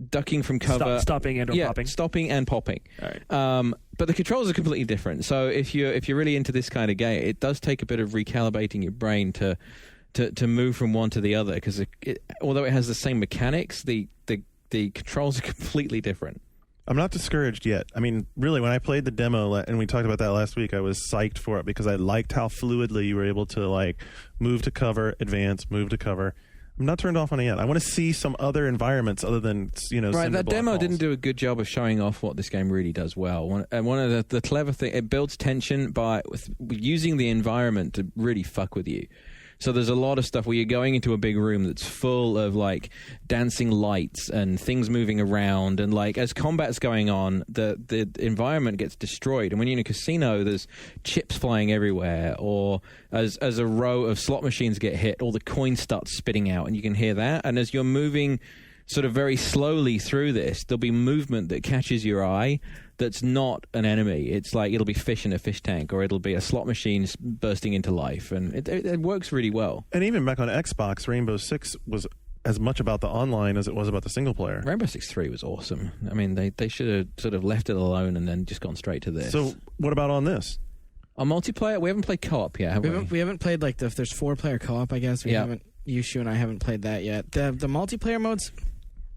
ducking from cover, stopping and popping, stopping and popping. All right. But the controls are completely different. So if you're really into this kind of game, it does take a bit of recalibrating your brain to move from one to the other, because although it has the same mechanics, the controls are completely different. I'm not discouraged yet. I mean, really, when I played the demo, and we talked about that last week, I was psyched for it because I liked how fluidly you were able to like move to cover, advance, move to cover. I'm not turned off on it yet. I want to see some other environments other than right. That demo didn't do a good job of showing off what this game really does well. One of the clever things, it builds tension by using the environment to really fuck with you. So there's a lot of stuff where you're going into a big room that's full of like dancing lights and things moving around, and like as combat's going on, the environment gets destroyed. And when you're in a casino, there's chips flying everywhere, or as a row of slot machines get hit, all the coins start spitting out, and you can hear that. And as you're moving sort of very slowly through this, there'll be movement that catches your eye that's not an enemy. It's like it'll be fish in a fish tank, or it'll be a slot machine bursting into life, and it works really well. And even back on Xbox, Rainbow Six was as much about the online as it was about the single player. Rainbow Six 3 was awesome. I mean, they should have sort of left it alone and then just gone straight to this. So what about on this? On multiplayer, we haven't played co-op yet, have we? We haven't played like if there's 4-player co-op, I guess. We haven't. Yushu and I haven't played that yet. The multiplayer modes,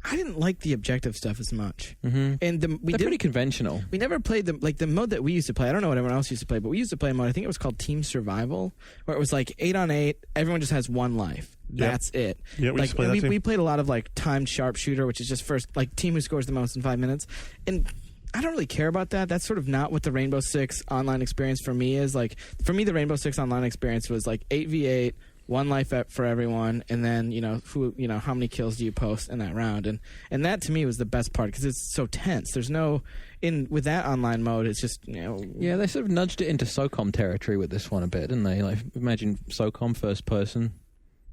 I didn't like the objective stuff as much. Mm-hmm. And they're pretty conventional. We never played the mode that we used to play. I don't know what everyone else used to play, but we used to play a mode, I think it was called Team Survival, where it was like 8 on 8. Everyone just has one life. That's it. Yeah, we used to play that too. We played a lot of like timed sharpshooter, which is just first like team who scores the most in 5 minutes. And I don't really care about that. That's sort of not what the Rainbow Six online experience for me is. Like for me, the Rainbow Six online experience was like 8v8. One life for everyone, and then how many kills do you post in that round, and that to me was the best part because it's so tense. There's no with that online mode. It's just yeah, they sort of nudged it into SOCOM territory with this one a bit, didn't they? Like imagine SOCOM first person.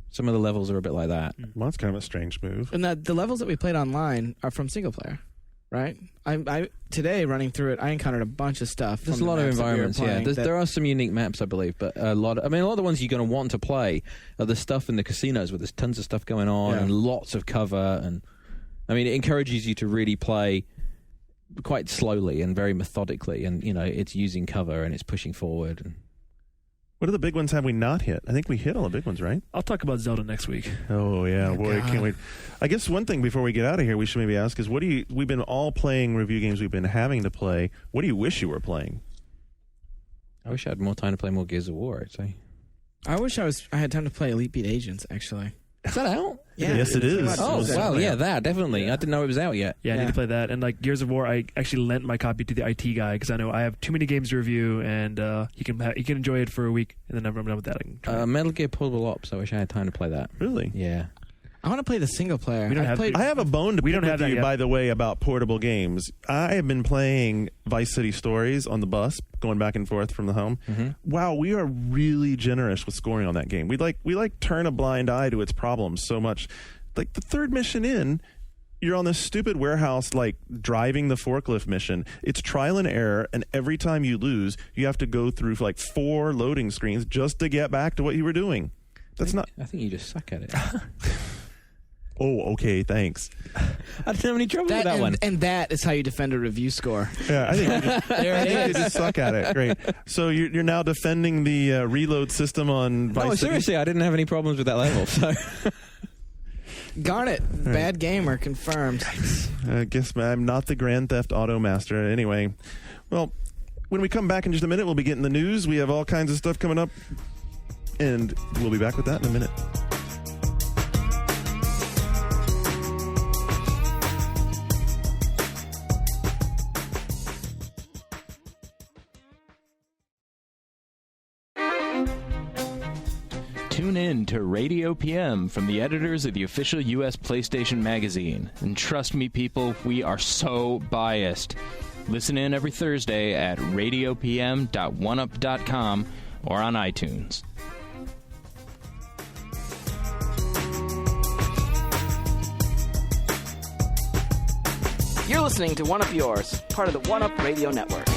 Some of the levels are a bit like that. Well, that's kind of a strange move. And the levels that we played online are from single player, right? I today running through it, I encountered a bunch of stuff. There's a lot of environments, there are some unique maps, I believe, but a lot of the ones you're going to want to play are the stuff in the casinos where there's tons of stuff going on and lots of cover, and I mean, it encourages you to really play quite slowly and very methodically, and it's using cover and it's pushing forward. And what are the big ones have we not hit? I think we hit all the big ones, right? I'll talk about Zelda next week. Oh, yeah. Boy, can't wait. I guess one thing before we get out of here we should maybe ask is, we've been all playing review games we've been having to play. What do you wish you were playing? I wish I had more time to play more Gears of War, I'd say. I wish I had time to play Elite Beat Agents, actually. Is that out? Yeah. Yes, it is. Oh, well, yeah, that, definitely. Yeah. I didn't know it was out yet. Yeah, I need to play that. And like Gears of War, I actually lent my copy to the IT guy because I know I have too many games to review, and he can enjoy it for a week, and then I'm done with that. I can try Metal Gear Portable Ops, I wish I had time to play that. Really? Yeah. I want to play the single player. I have a bone to pick with you, by the way, about portable games. I have been playing Vice City Stories on the bus, going back and forth from the home. Mm-hmm. Wow, we are really generous with scoring on that game. We turn a blind eye to its problems so much. Like the third mission in, you're on this stupid warehouse, like driving the forklift mission. It's trial and error, and every time you lose, you have to go through like 4 loading screens just to get back to what you were doing. I think you just suck at it. Oh, okay, thanks. I didn't have any trouble with that one. And that is how you defend a review score. Yeah, I think you just suck at it. Great. So you're now defending the reload system on Vice City? Seriously, I didn't have any problems with that level. So, Garnet, bad gamer confirmed. I guess I'm not the Grand Theft Auto master. Anyway, well, when we come back in just a minute, we'll be getting the news. We have all kinds of stuff coming up, and we'll be back with that in a minute. Tune in to Radio PM from the editors of the official U.S. PlayStation magazine. And trust me, people, we are so biased. Listen in every Thursday at radiopm.oneup.com or on iTunes. You're listening to One Up Yours, part of the One Up Radio Network.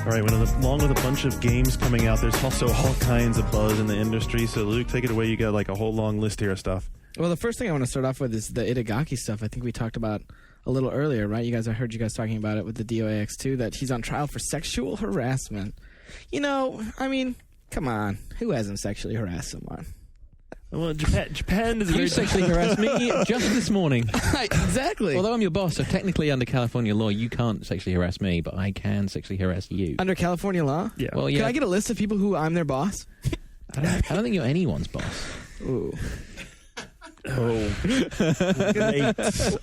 All right, along with a bunch of games coming out, there's also all kinds of buzz in the industry. So, Luke, take it away. You got like a whole long list here of stuff. Well, the first thing I want to start off with is the Itagaki stuff. I think we talked about a little earlier, right? I heard you guys talking about it with the DOAX2, that he's on trial for sexual harassment. I mean, come on. Who hasn't sexually harassed someone? Well, Japan is you sexually harassed me just this morning. Exactly. Although I'm your boss, so technically under California law, you can't sexually harass me, but I can sexually harass you. Under California law? Yeah. Well, yeah. Can I get a list of people who I'm their boss? I don't think you're anyone's boss. Ooh. Oh.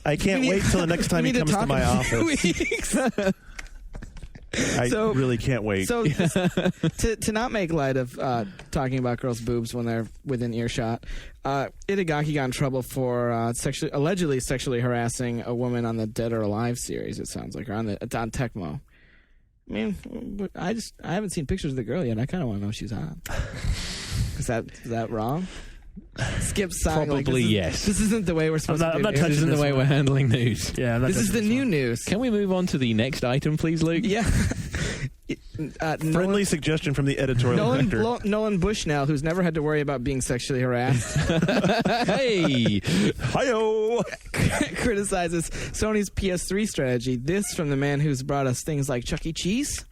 I can't wait till the next time he comes to my office. I So- really can't wait. So to not make light of talking about girls' boobs when they're within earshot, Itagaki got in trouble for allegedly sexually harassing a woman on the Dead or Alive series. It sounds like, or on Tecmo. I mean, I haven't seen pictures of the girl yet. I kind of want to know if she's hot. Is that wrong? Skip side. Probably yes. This isn't the way we're supposed to do not news. This isn't the way we're handling news. Yeah, This is the new news. Can we move on to the next item, please, Luke? Yeah. Friendly suggestion from the editorial director. Nolan Bushnell, who's never had to worry about being sexually harassed, Hey! Hi-yo! criticizes Sony's PS3 strategy. This from the man who's brought us things like Chuck E. Cheese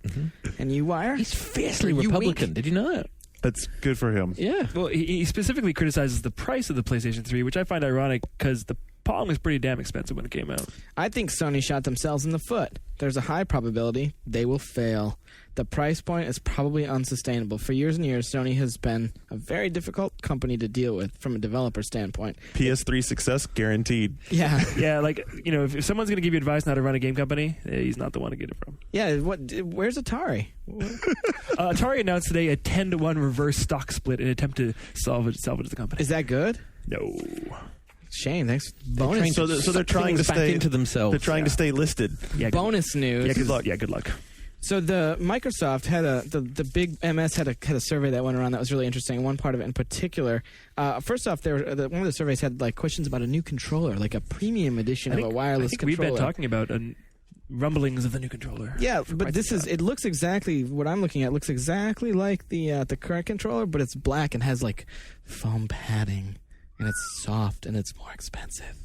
and U-Wire. He's fiercely You Republican. wink. Did you know that? That's good for him. Yeah. Well, he specifically criticizes the price of the PlayStation 3, which I find ironic because the Pong was pretty damn expensive when it came out. I think Sony shot themselves in the foot. There's a high probability they will fail. The price point is probably unsustainable. For years and years, Sony has been a very difficult company to deal with from a developer standpoint. PS3 success guaranteed. Yeah. Yeah, like, you know, if someone's going to give you advice on how to run a game company, he's not the one to get it from. Yeah, where's Atari? Atari announced today a 10-to-1 reverse stock split in an attempt to salvage the company. Is that good? No. Shame. Thanks. Bonus. So they're trying to back stay into themselves. They're trying to stay listed. Yeah, Bonus news. Yeah, good luck. Yeah, good luck. So the Microsoft had the big MS had a survey that went around that was really interesting. One part of it in particular, first off, one of the surveys had like questions about a new controller, like a premium edition of a wireless I think controller. we've been talking about rumblings of the new controller. Yeah, for but quite this some is time. it looks exactly what I'm looking at. Looks exactly like the current controller, but it's black and has like foam padding, and it's soft and it's more expensive.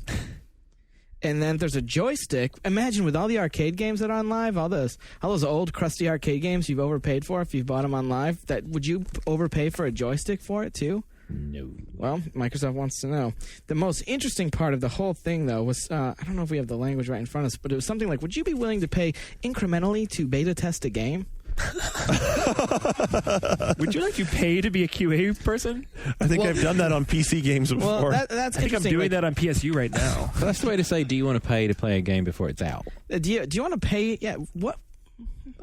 And then there's a joystick. Imagine with all the arcade games that are on live, all those old crusty arcade games you've overpaid for if you've bought them on live. Would you overpay for a joystick for it too? No. Well, Microsoft wants to know. The most interesting part of the whole thing, though, was I don't know if we have the language right in front of us, but it was something like, would you be willing to pay incrementally to beta test a game? Would you like to pay to be a QA person? I think I've done that on PC games before. Well, that's I think I'm interesting. doing that on PSU right now. That's the way to say, do you want to pay to play a game before it's out? Do you want to pay? Yeah. What?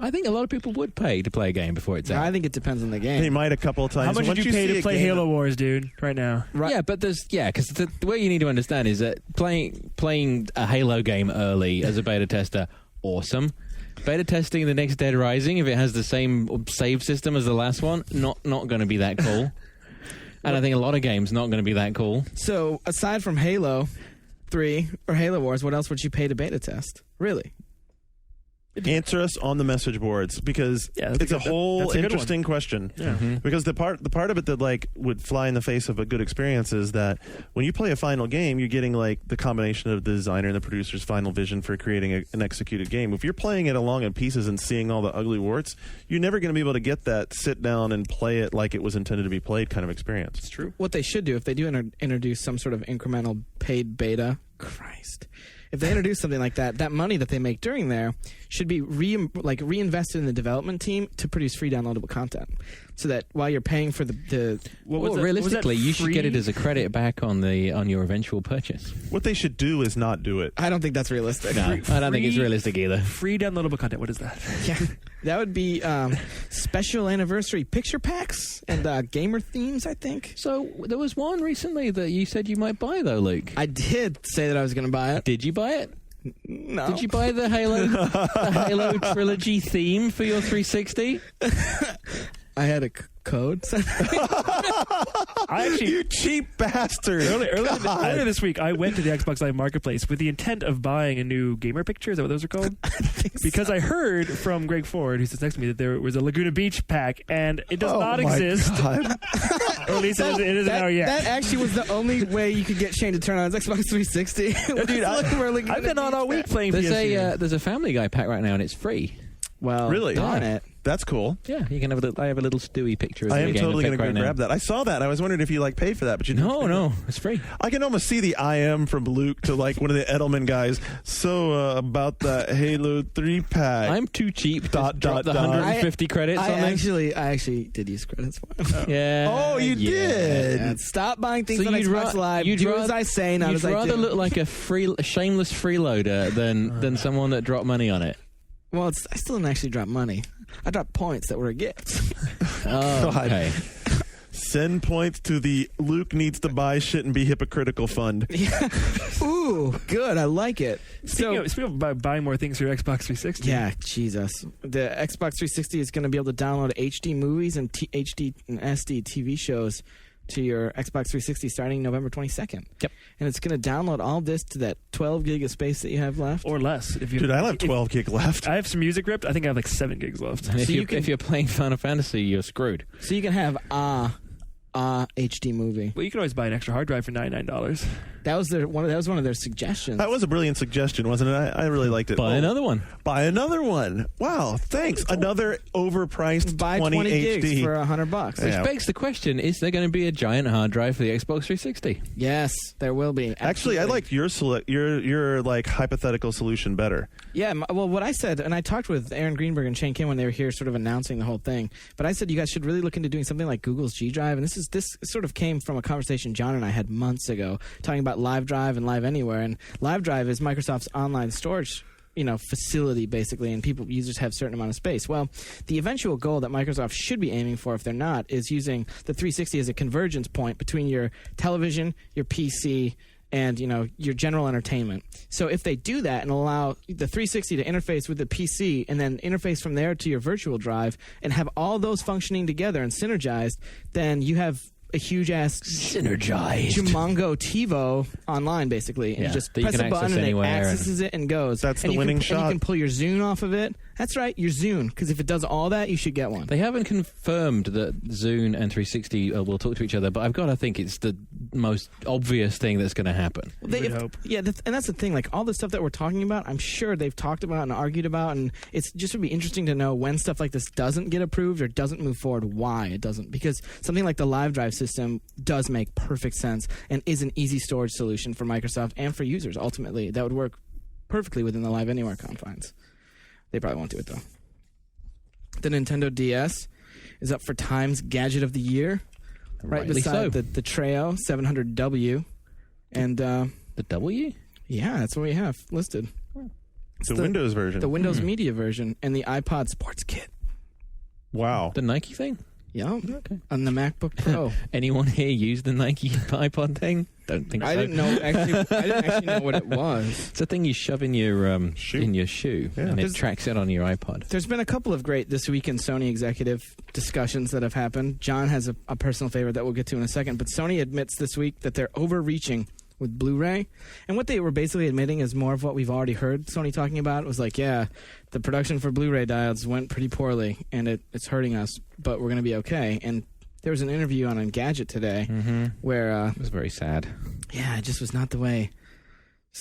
I think a lot of people would pay to play a game before it's out. I think it depends on the game. They might a couple of times. How much Once would you pay see to a play game Halo Wars, dude, right now? Right. Yeah, but because the way you need to understand is that playing a Halo game early as a beta tester, awesome. Beta testing the next Dead Rising, if it has the same save system as the last one, not going to be that cool. And I think a lot of games not going to be that cool. So, aside from Halo 3 or Halo Wars, what else would you pay to beta test? Really? Answer us on the message boards, because it's a whole interesting question. Yeah. Because the part of it that like would fly in the face of a good experience is that when you play a final game, you're getting like the combination of the designer and the producer's final vision for creating an executed game. If you're playing it along in pieces and seeing all the ugly warts, you're never going to be able to get that sit down and play it like it was intended to be played kind of experience. It's true. What they should do, if they do introduce some sort of incremental paid beta, Christ. If they introduce something like that, that money that they make during there should be reinvested in the development team to produce free downloadable content. So that while you're paying for realistically, you should get it as a credit back on your eventual purchase. What they should do is not do it. I don't think that's realistic. No, I don't think it's realistic either. Free downloadable content. What is that? Yeah, that would be special anniversary picture packs and gamer themes, I think. So there was one recently that you said you might buy, though, Luke. I did say that I was going to buy it. Did you buy it? No. Did you buy the Halo trilogy theme for your 360? I had a code. I actually, you cheap bastard! Earlier this week, I went to the Xbox Live Marketplace with the intent of buying a new gamer picture. Is that what those are called? Because I heard from Greg Ford, who sits next to me, that there was a Laguna Beach pack, and it does not exist. Or at least it isn't out yet. That actually was the only way you could get Shane to turn on his Xbox 360. Dude, I've been on all week playing PS4. There's a Family Guy pack right now, and it's free. Well, really? darn it. That's cool. Yeah, you can have I have a little Stewie picture. Of I am totally going to go grab that. I saw that. I was wondering if you like paid for that, but you didn't. No, it's free. I can almost see the IM from Luke to like one of the Edelman guys. So about the Halo 3 pack. I'm too cheap to drop the 150 credits on this. I actually did use credits for it. Yeah. Oh, you did. Yeah. Stop buying things So on you'd Xbox Live. Do as I say, not as I do. You'd rather look like a shameless freeloader than someone that dropped money on it. Well, I still didn't actually drop money. I dropped points that were a gift. Oh, okay. Send points to the Luke needs to buy shit and be hypocritical fund. Ooh, good. I like it. Speaking of buying more things for your Xbox 360. Yeah, Jesus. The Xbox 360 is going to be able to download HD movies and HD and SD TV shows to your Xbox 360 starting November 22nd. Yep. And it's going to download all this to that 12 gig of space that you have left. Or less. Dude, I have 12 gig left. I have some music ripped. I think I have like 7 gigs left. And So if you're playing Final Fantasy, you're screwed. So you can have HD movie. Well, you can always buy an extra hard drive for $99. That was one of their suggestions. That was a brilliant suggestion, wasn't it? I really liked it. Buy another one. Buy another one. Wow, thanks. Another overpriced Buy 20 gigs HD. for $100. Yeah. Which begs the question, is there going to be a giant hard drive for the Xbox 360? Yes, there will be. Actually, I liked your like hypothetical solution better. Yeah, well, what I said, and I talked with Aaron Greenberg and Shane Kim when they were here sort of announcing the whole thing, but I said you guys should really look into doing something like Google's G Drive, and this sort of came from a conversation John and I had months ago, talking about Live Drive and Live Anywhere, and Live Drive is Microsoft's online storage facility, basically, and users have a certain amount of space. Well, the eventual goal that Microsoft should be aiming for, if they're not, is using the 360 as a convergence point between your television, your PC, and your general entertainment. So if they do that and allow the 360 to interface with the PC and then interface from there to your virtual drive and have all those functioning together and synergized, then you have a huge ass Synergized. Jumongo TiVo online, basically, and Yeah, you just that you press can a button access and it anywhere accesses it and goes. That's and the you winning can, shot. And you can pull your Zune off of it. That's right, your Zune, because if it does all that, you should get one. They haven't confirmed that Zune and 360 will talk to each other, but I've got to think it's the most obvious thing that's going to happen. Hope. Yeah, and that's the thing. Like all the stuff that we're talking about, I'm sure they've talked about and argued about, and it's just would be interesting to know when stuff like this doesn't get approved or doesn't move forward, why it doesn't. Because something like the Live Drive system does make perfect sense and is an easy storage solution for Microsoft and for users. Ultimately, that would work perfectly within the Live Anywhere confines. They probably won't do it though. The Nintendo DS is up for Time's Gadget of the Year, right Rightly beside so. the Treo 700W, and The W? yeah, that's what we have listed. It's The Windows version. the Windows Media version, and the iPod Sports Kit. Wow. The Nike thing? Yeah, Okay. on the MacBook Pro. Anyone here use the Nike iPod thing? Don't think so. I didn't actually know what it was. It's a thing you shove in your Shoe. and it There's- tracks it on your iPod. There's been a couple of great This Week in Sony executive discussions that have happened. John has a personal favorite that we'll get to in a second, but Sony admits this week that they're overreaching with Blu-ray, and what they were basically admitting is more of what we've already heard Sony talking about. It was like, yeah, the production for Blu-ray diodes went pretty poorly, and it's hurting us, but we're going to be okay. And there was an interview on Engadget today where, It was very sad. yeah, it just was not the way.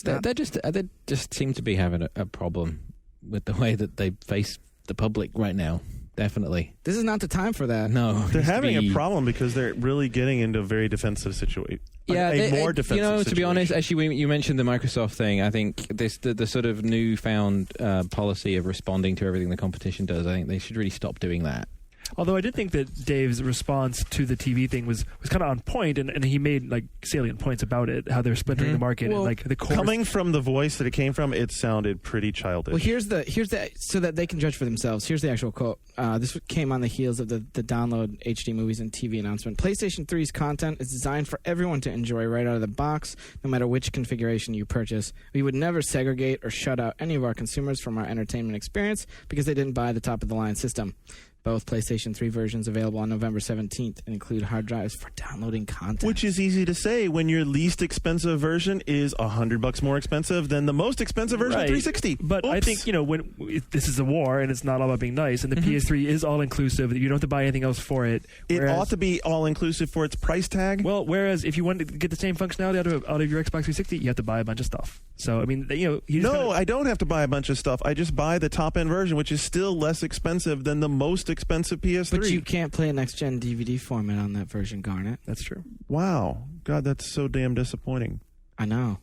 They just seem to be having a problem with the way that they face the public right now. Definitely. This is not the time for that. No. it They're needs to having be- a problem because they're really getting into a very defensive situation. Yeah, a more defensive to be honest, situation. actually, you mentioned the Microsoft thing. I think the sort of newfound policy of responding to everything the competition does, I think they should really stop doing that. Although I did think that Dave's response to the TV thing was kind of on point, and he made like salient points about it, how they're splintering the market, Well, and like the core. Coming from the voice that it came from, it sounded pretty childish. Well, here's the so that they can judge for themselves. Here's the actual quote. This came on the heels of the download HD movies and TV announcement. PlayStation 3's content is designed for everyone to enjoy right out of the box, no matter which configuration you purchase. We would never segregate or shut out any of our consumers from our entertainment experience because they didn't buy the top of the line system. Both PlayStation 3 versions available on November 17th and include hard drives for downloading content. Which is easy to say when your least expensive version is $100 more expensive than the most expensive version of Right. 360. But I Oops. think this is a war, and it's not all about being nice. And the PS3 is all inclusive. You don't have to buy anything else for it. it Whereas- ought to be all inclusive for its price tag. Well, whereas if you want to get the same functionality out of your Xbox 360, you have to buy a bunch of stuff. So I mean, you just No, kinda- I don't have to buy a bunch of stuff. I just buy the top end version, which is still less expensive than the most expensive PS3. But you can't play a next-gen DVD format on that version, Garnet. that's true. Wow. God, that's so damn disappointing. I know.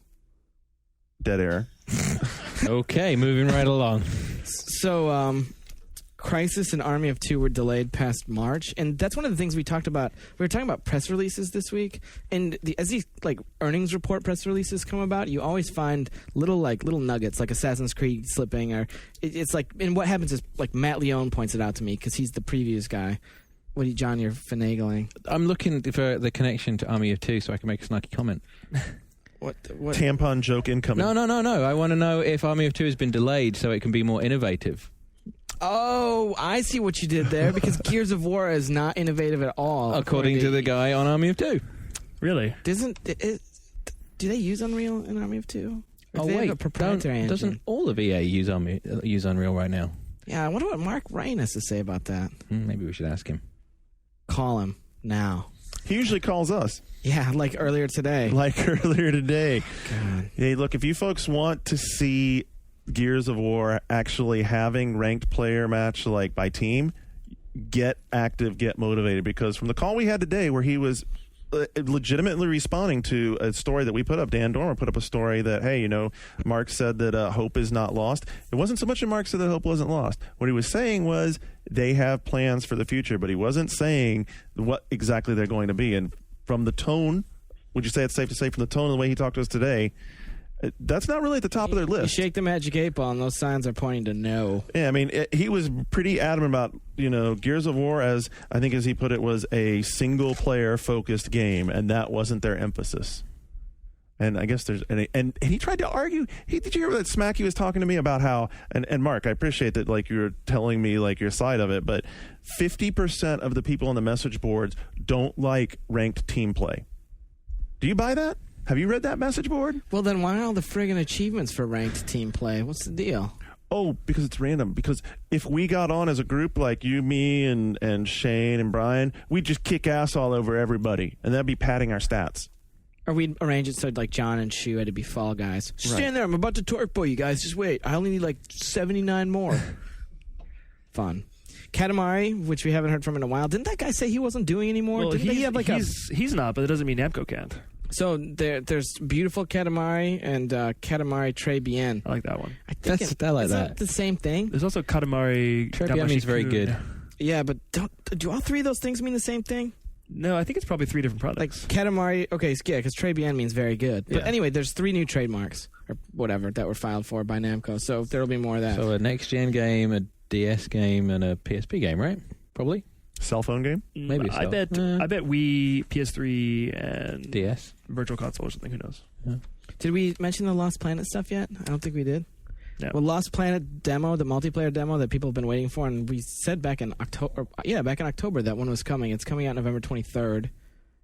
Dead air. Okay, moving right along. So, Crisis and Army of Two were delayed past March, and that's one of the things we talked about. We were talking about press releases this week, and as these like earnings report press releases come about, you always find little nuggets like Assassin's Creed slipping, or it's like. And what happens is like Matt Leone points it out to me because he's the previews guy. John, you're finagling. I'm looking for the connection to Army of Two so I can make a snarky comment. What tampon joke incoming? No. I want to know if Army of Two has been delayed so it can be more innovative. Oh, I see what you did there, because Gears of War is not innovative at all. According to the guy on Army of Two. Really? Do they use Unreal in Army of Two? Or do they have a wait, proprietary engine? doesn't all of EA use Unreal right now? Yeah, I wonder what Mark Ryan has to say about that. Maybe we should ask him. Call him now. He usually calls us. Yeah, like earlier today. God. God. Hey, look, if you folks want to see Gears of War actually having ranked player match like by team, get active, get motivated, because from the call we had today where he was legitimately responding to a story that we put up, Dan Dormer put up a story that, hey, Mark said that hope is not lost. It wasn't so much that Mark said that hope wasn't lost. What he was saying was they have plans for the future, but he wasn't saying what exactly they're going to be. And from the tone, would you say it's safe to say from the tone of the way he talked to us today, that's not really at the top of their list. You shake the magic 8-ball, and those signs are pointing to no. Yeah, I mean, he was pretty adamant about, Gears of War, as I think as he put it, was a single-player focused game, and that wasn't their emphasis. And I guess and he tried to argue. Did you hear that smack he was talking to me about how? And Mark, I appreciate that, like, you were telling me like your side of it, but 50% of the people on the message boards don't like ranked team play. Do you buy that? Have you read that message board? Well, then why all the friggin' achievements for ranked team play? What's the deal? Oh, because it's random. Because if we got on as a group, like you, me, and Shane and Brian, we'd just kick ass all over everybody, and that'd be padding our stats. Or we'd arrange it so like John and Shu had to be Fall Guys. Stand there, I'm about to torque boy you guys. Just wait. I only need like 79 more. Fun. Katamari, which we haven't heard from in a while. Didn't that guy say he wasn't doing anymore? Well, Didn't he have like he's not, but it doesn't mean Namco can't. So there's beautiful Katamari and Katamari Très Bien. I like that one. I think I like is that. The same thing? There's also Katamari. Très Bien means very good. Yeah, but do all three of those things mean the same thing? No, I think it's probably three different products. Like Katamari, okay, yeah, because Très Bien means very good. But Yeah. anyway, there's 3 new trademarks or whatever that were filed for by Namco. So there'll be more of that. So a next-gen game, a DS game, and a PSP game, right? Probably. Cell phone game? Maybe I so. bet Wii, PS3, and DS. Virtual Console or something. Who knows? Did we mention the Lost Planet stuff yet? I don't think we did. No. Well, Lost Planet demo, the multiplayer demo that people have been waiting for, and we said back in October that one was coming. It's coming out November 23rd,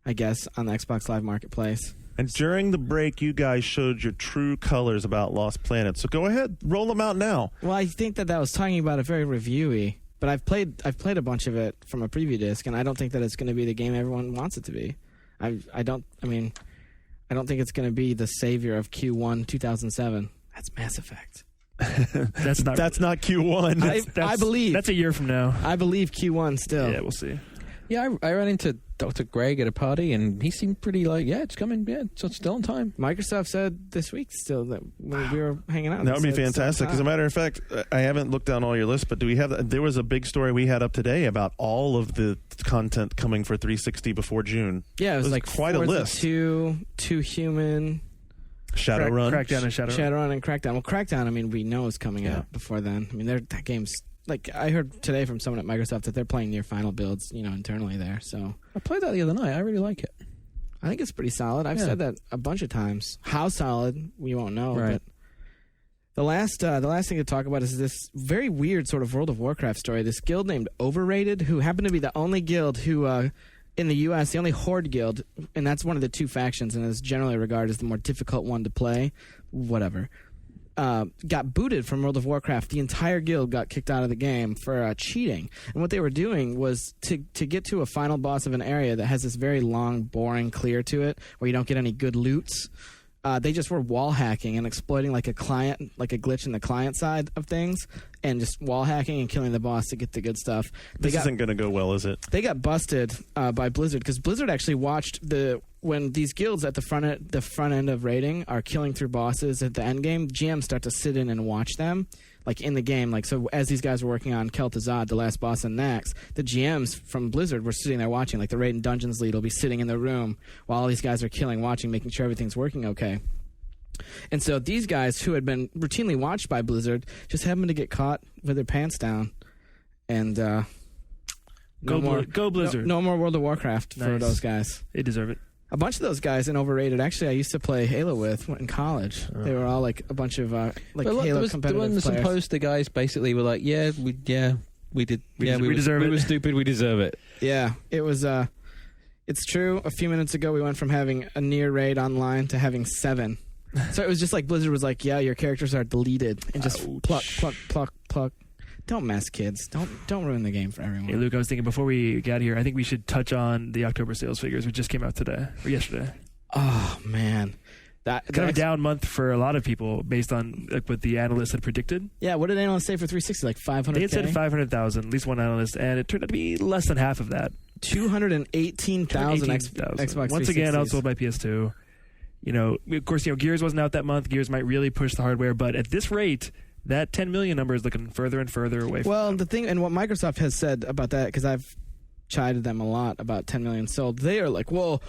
I guess, on the Xbox Live Marketplace. And during the break, you guys showed your true colors about Lost Planet. So go ahead, roll them out now. Well, I think that was talking about it very reviewy, but I've played a bunch of it from a preview disc, and I don't think that it's going to be the game everyone wants it to be. I don't think it's going to be the savior of Q1 2007. That's Mass Effect. That's not Q1. I believe that's a year from now. I believe Q1 still. Yeah, we'll see. Yeah, I ran into Dr. Greg at a party, and he seemed pretty like, yeah, it's coming. Yeah, it's still on time. Microsoft said this week still that when we were hanging out. That would be they said it's fantastic. on As a time. matter of fact, I haven't looked down all your lists, but do we have? There was a big story we had up today about all of the content coming for 360 before June. Yeah, it was like quite a Forza list. 2 Human, Shadowrun. Crackdown and Shadowrun, and Crackdown. Well, Crackdown, I mean, we know is coming out before then. I mean, that game's like I heard today from someone at Microsoft that they're playing near final builds, internally there. So I played that the other night. I really like it. I think it's pretty solid. I've Yeah. said that a bunch of times. How solid, we won't know. Right. But the last thing to talk about is this very weird sort of World of Warcraft story. This guild named Overrated, who happened to be the only guild who, in the U.S., the only Horde guild, and that's one of the 2 factions, and is generally regarded as the more difficult one to play. Whatever. Got booted from World of Warcraft. The entire guild got kicked out of the game for cheating. And what they were doing was to get to a final boss of an area that has this very long, boring clear to it, where you don't get any good loots. They just were wall hacking and exploiting like a glitch in the client side of things, and just wall hacking and killing the boss to get the good stuff. This isn't going to go well, is it? They got busted by Blizzard because Blizzard actually watched the when these guilds at the front end of raiding are killing through bosses at the end game, GMs start to sit in and watch them, like in the game. Like, so as these guys were working on Kel'Thuzad, the last boss in Nax, the GMs from Blizzard were sitting there watching. Like the Raid and Dungeons lead will be sitting in the room while all these guys are killing, watching, making sure everything's working okay. And so these guys who had been routinely watched by Blizzard just happened to get caught with their pants down. And Go Blizzard. No more World of Warcraft for Nice. those guys. They deserve it. A bunch of those guys in Overrated, actually, I used to play Halo with in college. They were all like a bunch of But look, Halo competitive there wasn't some players. post the guys basically were like, we did. We We deserve it. We were stupid. We deserve it. Yeah, it was. It's true. A few minutes ago, we went from having a near raid online to having 7. So it was just like Blizzard was like, "Yeah, your characters are deleted," and just pluck. Don't mess, kids. Don't ruin the game for everyone. Hey, Luke, I was thinking before we got here, I think we should touch on the October sales figures, which just came out today or yesterday. Oh man, Kind of a down month for a lot of people based on like what the analysts had predicted. Yeah, what did analysts say for 360? Like 500. They had said 500,000, at least one analyst, and it turned out to be less than half of that. 218,000 Xbox. Once again, 360s. outsold by PS2. You know, of course, Gears wasn't out that month. Gears might really push the hardware, but at this rate, that 10 million number is looking further and further away from them. The thing, and what Microsoft has said about that, because I've chided them a lot about 10 million sold, they are like, well,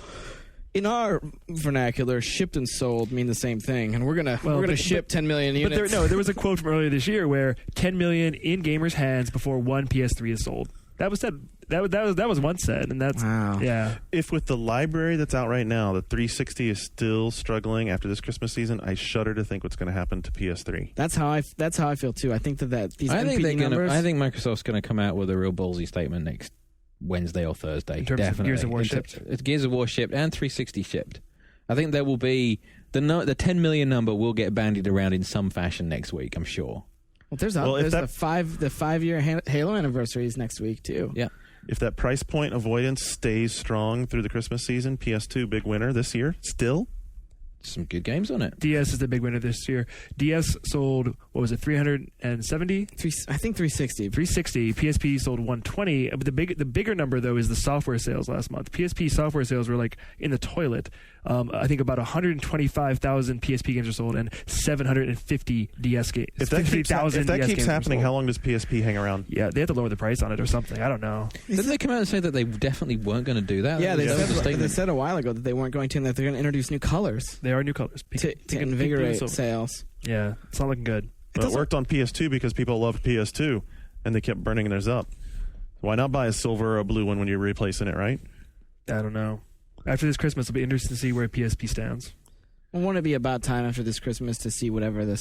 in our vernacular, shipped and sold mean the same thing, and we're gonna ship 10 million units. But there was a quote from earlier this year where 10 million in gamers' hands before one PS3 is sold. That was said. That was once said, and that's wow. Yeah. If with the library that's out right now, the 360 is still struggling after this Christmas season, I shudder to think what's going to happen to PS3. That's how I feel too. I think that these NPD numbers. I think Microsoft's going to come out with a real ballsy statement next Wednesday or Thursday. In terms of Definitely. Gears of War shipped. It's Gears of War shipped and 360 shipped. I think there will be the 10 million number will get bandied around in some fashion next week. I'm sure. Well, there's the 5-year Halo anniversary is next week too. Yeah. If that price point avoidance stays strong through the Christmas season, PS2 big winner this year still. Some good games on it. DS is the big winner this year. DS sold, what was it, 370? I think 360. 360. PSP sold 120. But the bigger number, though, is the software sales last month. PSP software sales were like in the toilet. I think about 125,000 PSP games are sold and 750 DS games. If that keeps happening, how long does PSP hang around? Yeah, they have to lower the price on it or something. I don't know. Didn't they come out and say that they definitely weren't going to do that? Yeah, they they said a while ago that they weren't going to, and that they're going to introduce new colors. They are new colors. To invigorate sales. Yeah, it's not looking good. But it worked on PS2 because people loved PS2, and they kept burning theirs up. Why not buy a silver or a blue one when you're replacing it, right? I don't know. After this Christmas, it'll be interesting to see where PSP stands. Well, won't it be about time after this Christmas to see whatever the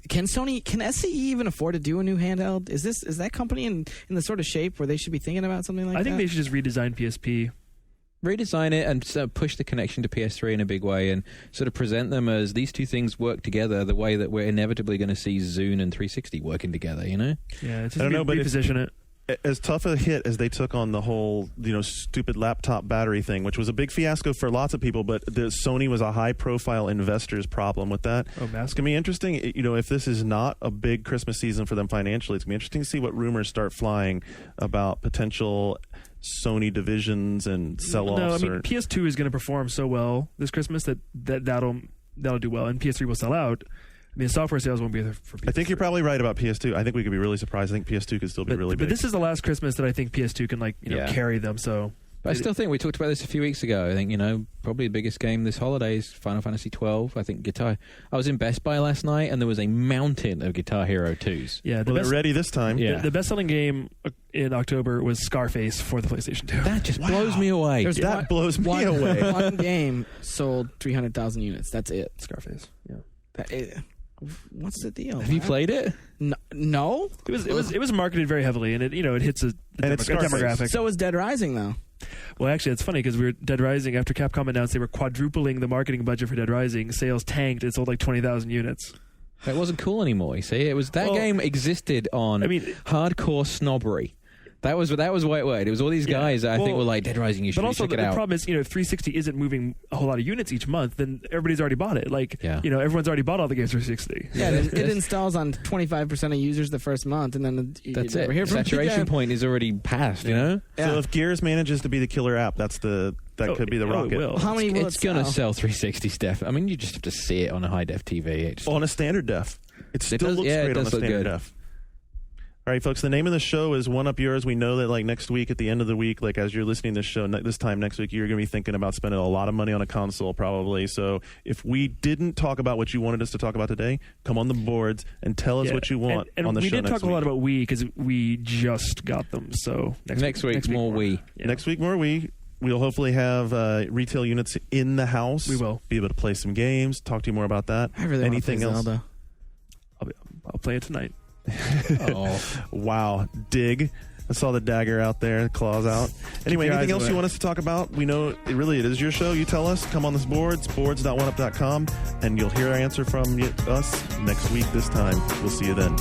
can SCE even afford to do a new handheld? Is that company in the sort of shape where they should be thinking about something like that? I think they should just redesign PSP. Redesign it and sort of push the connection to PS3 in a big way and sort of present them as these two things work together the way that we're inevitably going to see Zune and 360 working together, you know? Yeah, it's just I don't know, but reposition it. As tough a hit as they took on the whole, stupid laptop battery thing, which was a big fiasco for lots of people, but Sony was a high-profile investor's problem with that. Oh, It's going to be interesting, if this is not a big Christmas season for them financially, it's going to be interesting to see what rumors start flying about potential Sony divisions and sell-offs. No, I mean, PS2 is going to perform so well this Christmas that'll do well, and PS3 will sell out. I mean, software sales won't be there for PS3. I think you're probably right about PS2. I think we could be really surprised. I think PS2 could still be really big. But this is the last Christmas that I think PS2 can carry them. So, but I still think we talked about this a few weeks ago. I think probably the biggest game this holiday is Final Fantasy 12. I think I was in Best Buy last night and there was a mountain of Guitar Hero 2s. Yeah, they're ready this time. Yeah. The best-selling game in October was Scarface for the PlayStation 2. That just blows me away. Blows me away. One game sold 300,000 units. That's it. Scarface. Yeah. What's the deal? Have you played it? No. It was marketed very heavily, and it hits a demographic. So was Dead Rising though. Well, actually, it's funny because Dead Rising, after Capcom announced they were quadrupling the marketing budget for Dead Rising, sales tanked. It sold like 20,000 units. That wasn't cool anymore. You see, game existed on hardcore snobbery. That was why it worked. It was all these guys that I think were like, Dead Rising, you should check it out. But also, the problem is, if 360 isn't moving a whole lot of units each month, then everybody's already bought it. Everyone's already bought all the games for 360. Yeah, it installs on 25% of users the first month, and then that's it. Saturation point is already passed, you know? So if Gears manages to be the killer app, that's the that could be the rocket. It will. How many will It's going to sell 360 def. I mean, you just have to see it on a high def TV. On a standard def. It still does- looks yeah, it great on a does look standard good. def. All right, folks, the name of the show is One Up Yours. We know that like next week, at the end of the week, like as you're listening to this show this time next week, you're going to be thinking about spending a lot of money on a console probably. So if we didn't talk about what you wanted us to talk about today, come on the boards and tell us what you want and on the we show did next talk week. a lot about Wii because we just got them. So Next week, more Wii. Yeah. Next week, more Wii. We'll hopefully have retail units in the house. We will. Be able to play some games, talk to you more about that. I really Anything want to play else? Zelda. I'll play it tonight. Oh. Wow. Dig. I saw the dagger out there, claws out. Anyway, your anything eyes else away. you want us to talk about? We know it is your show. You tell us. Come on this boards, boards.oneup.com, and you'll hear our answer from us next week this time. We'll see you then.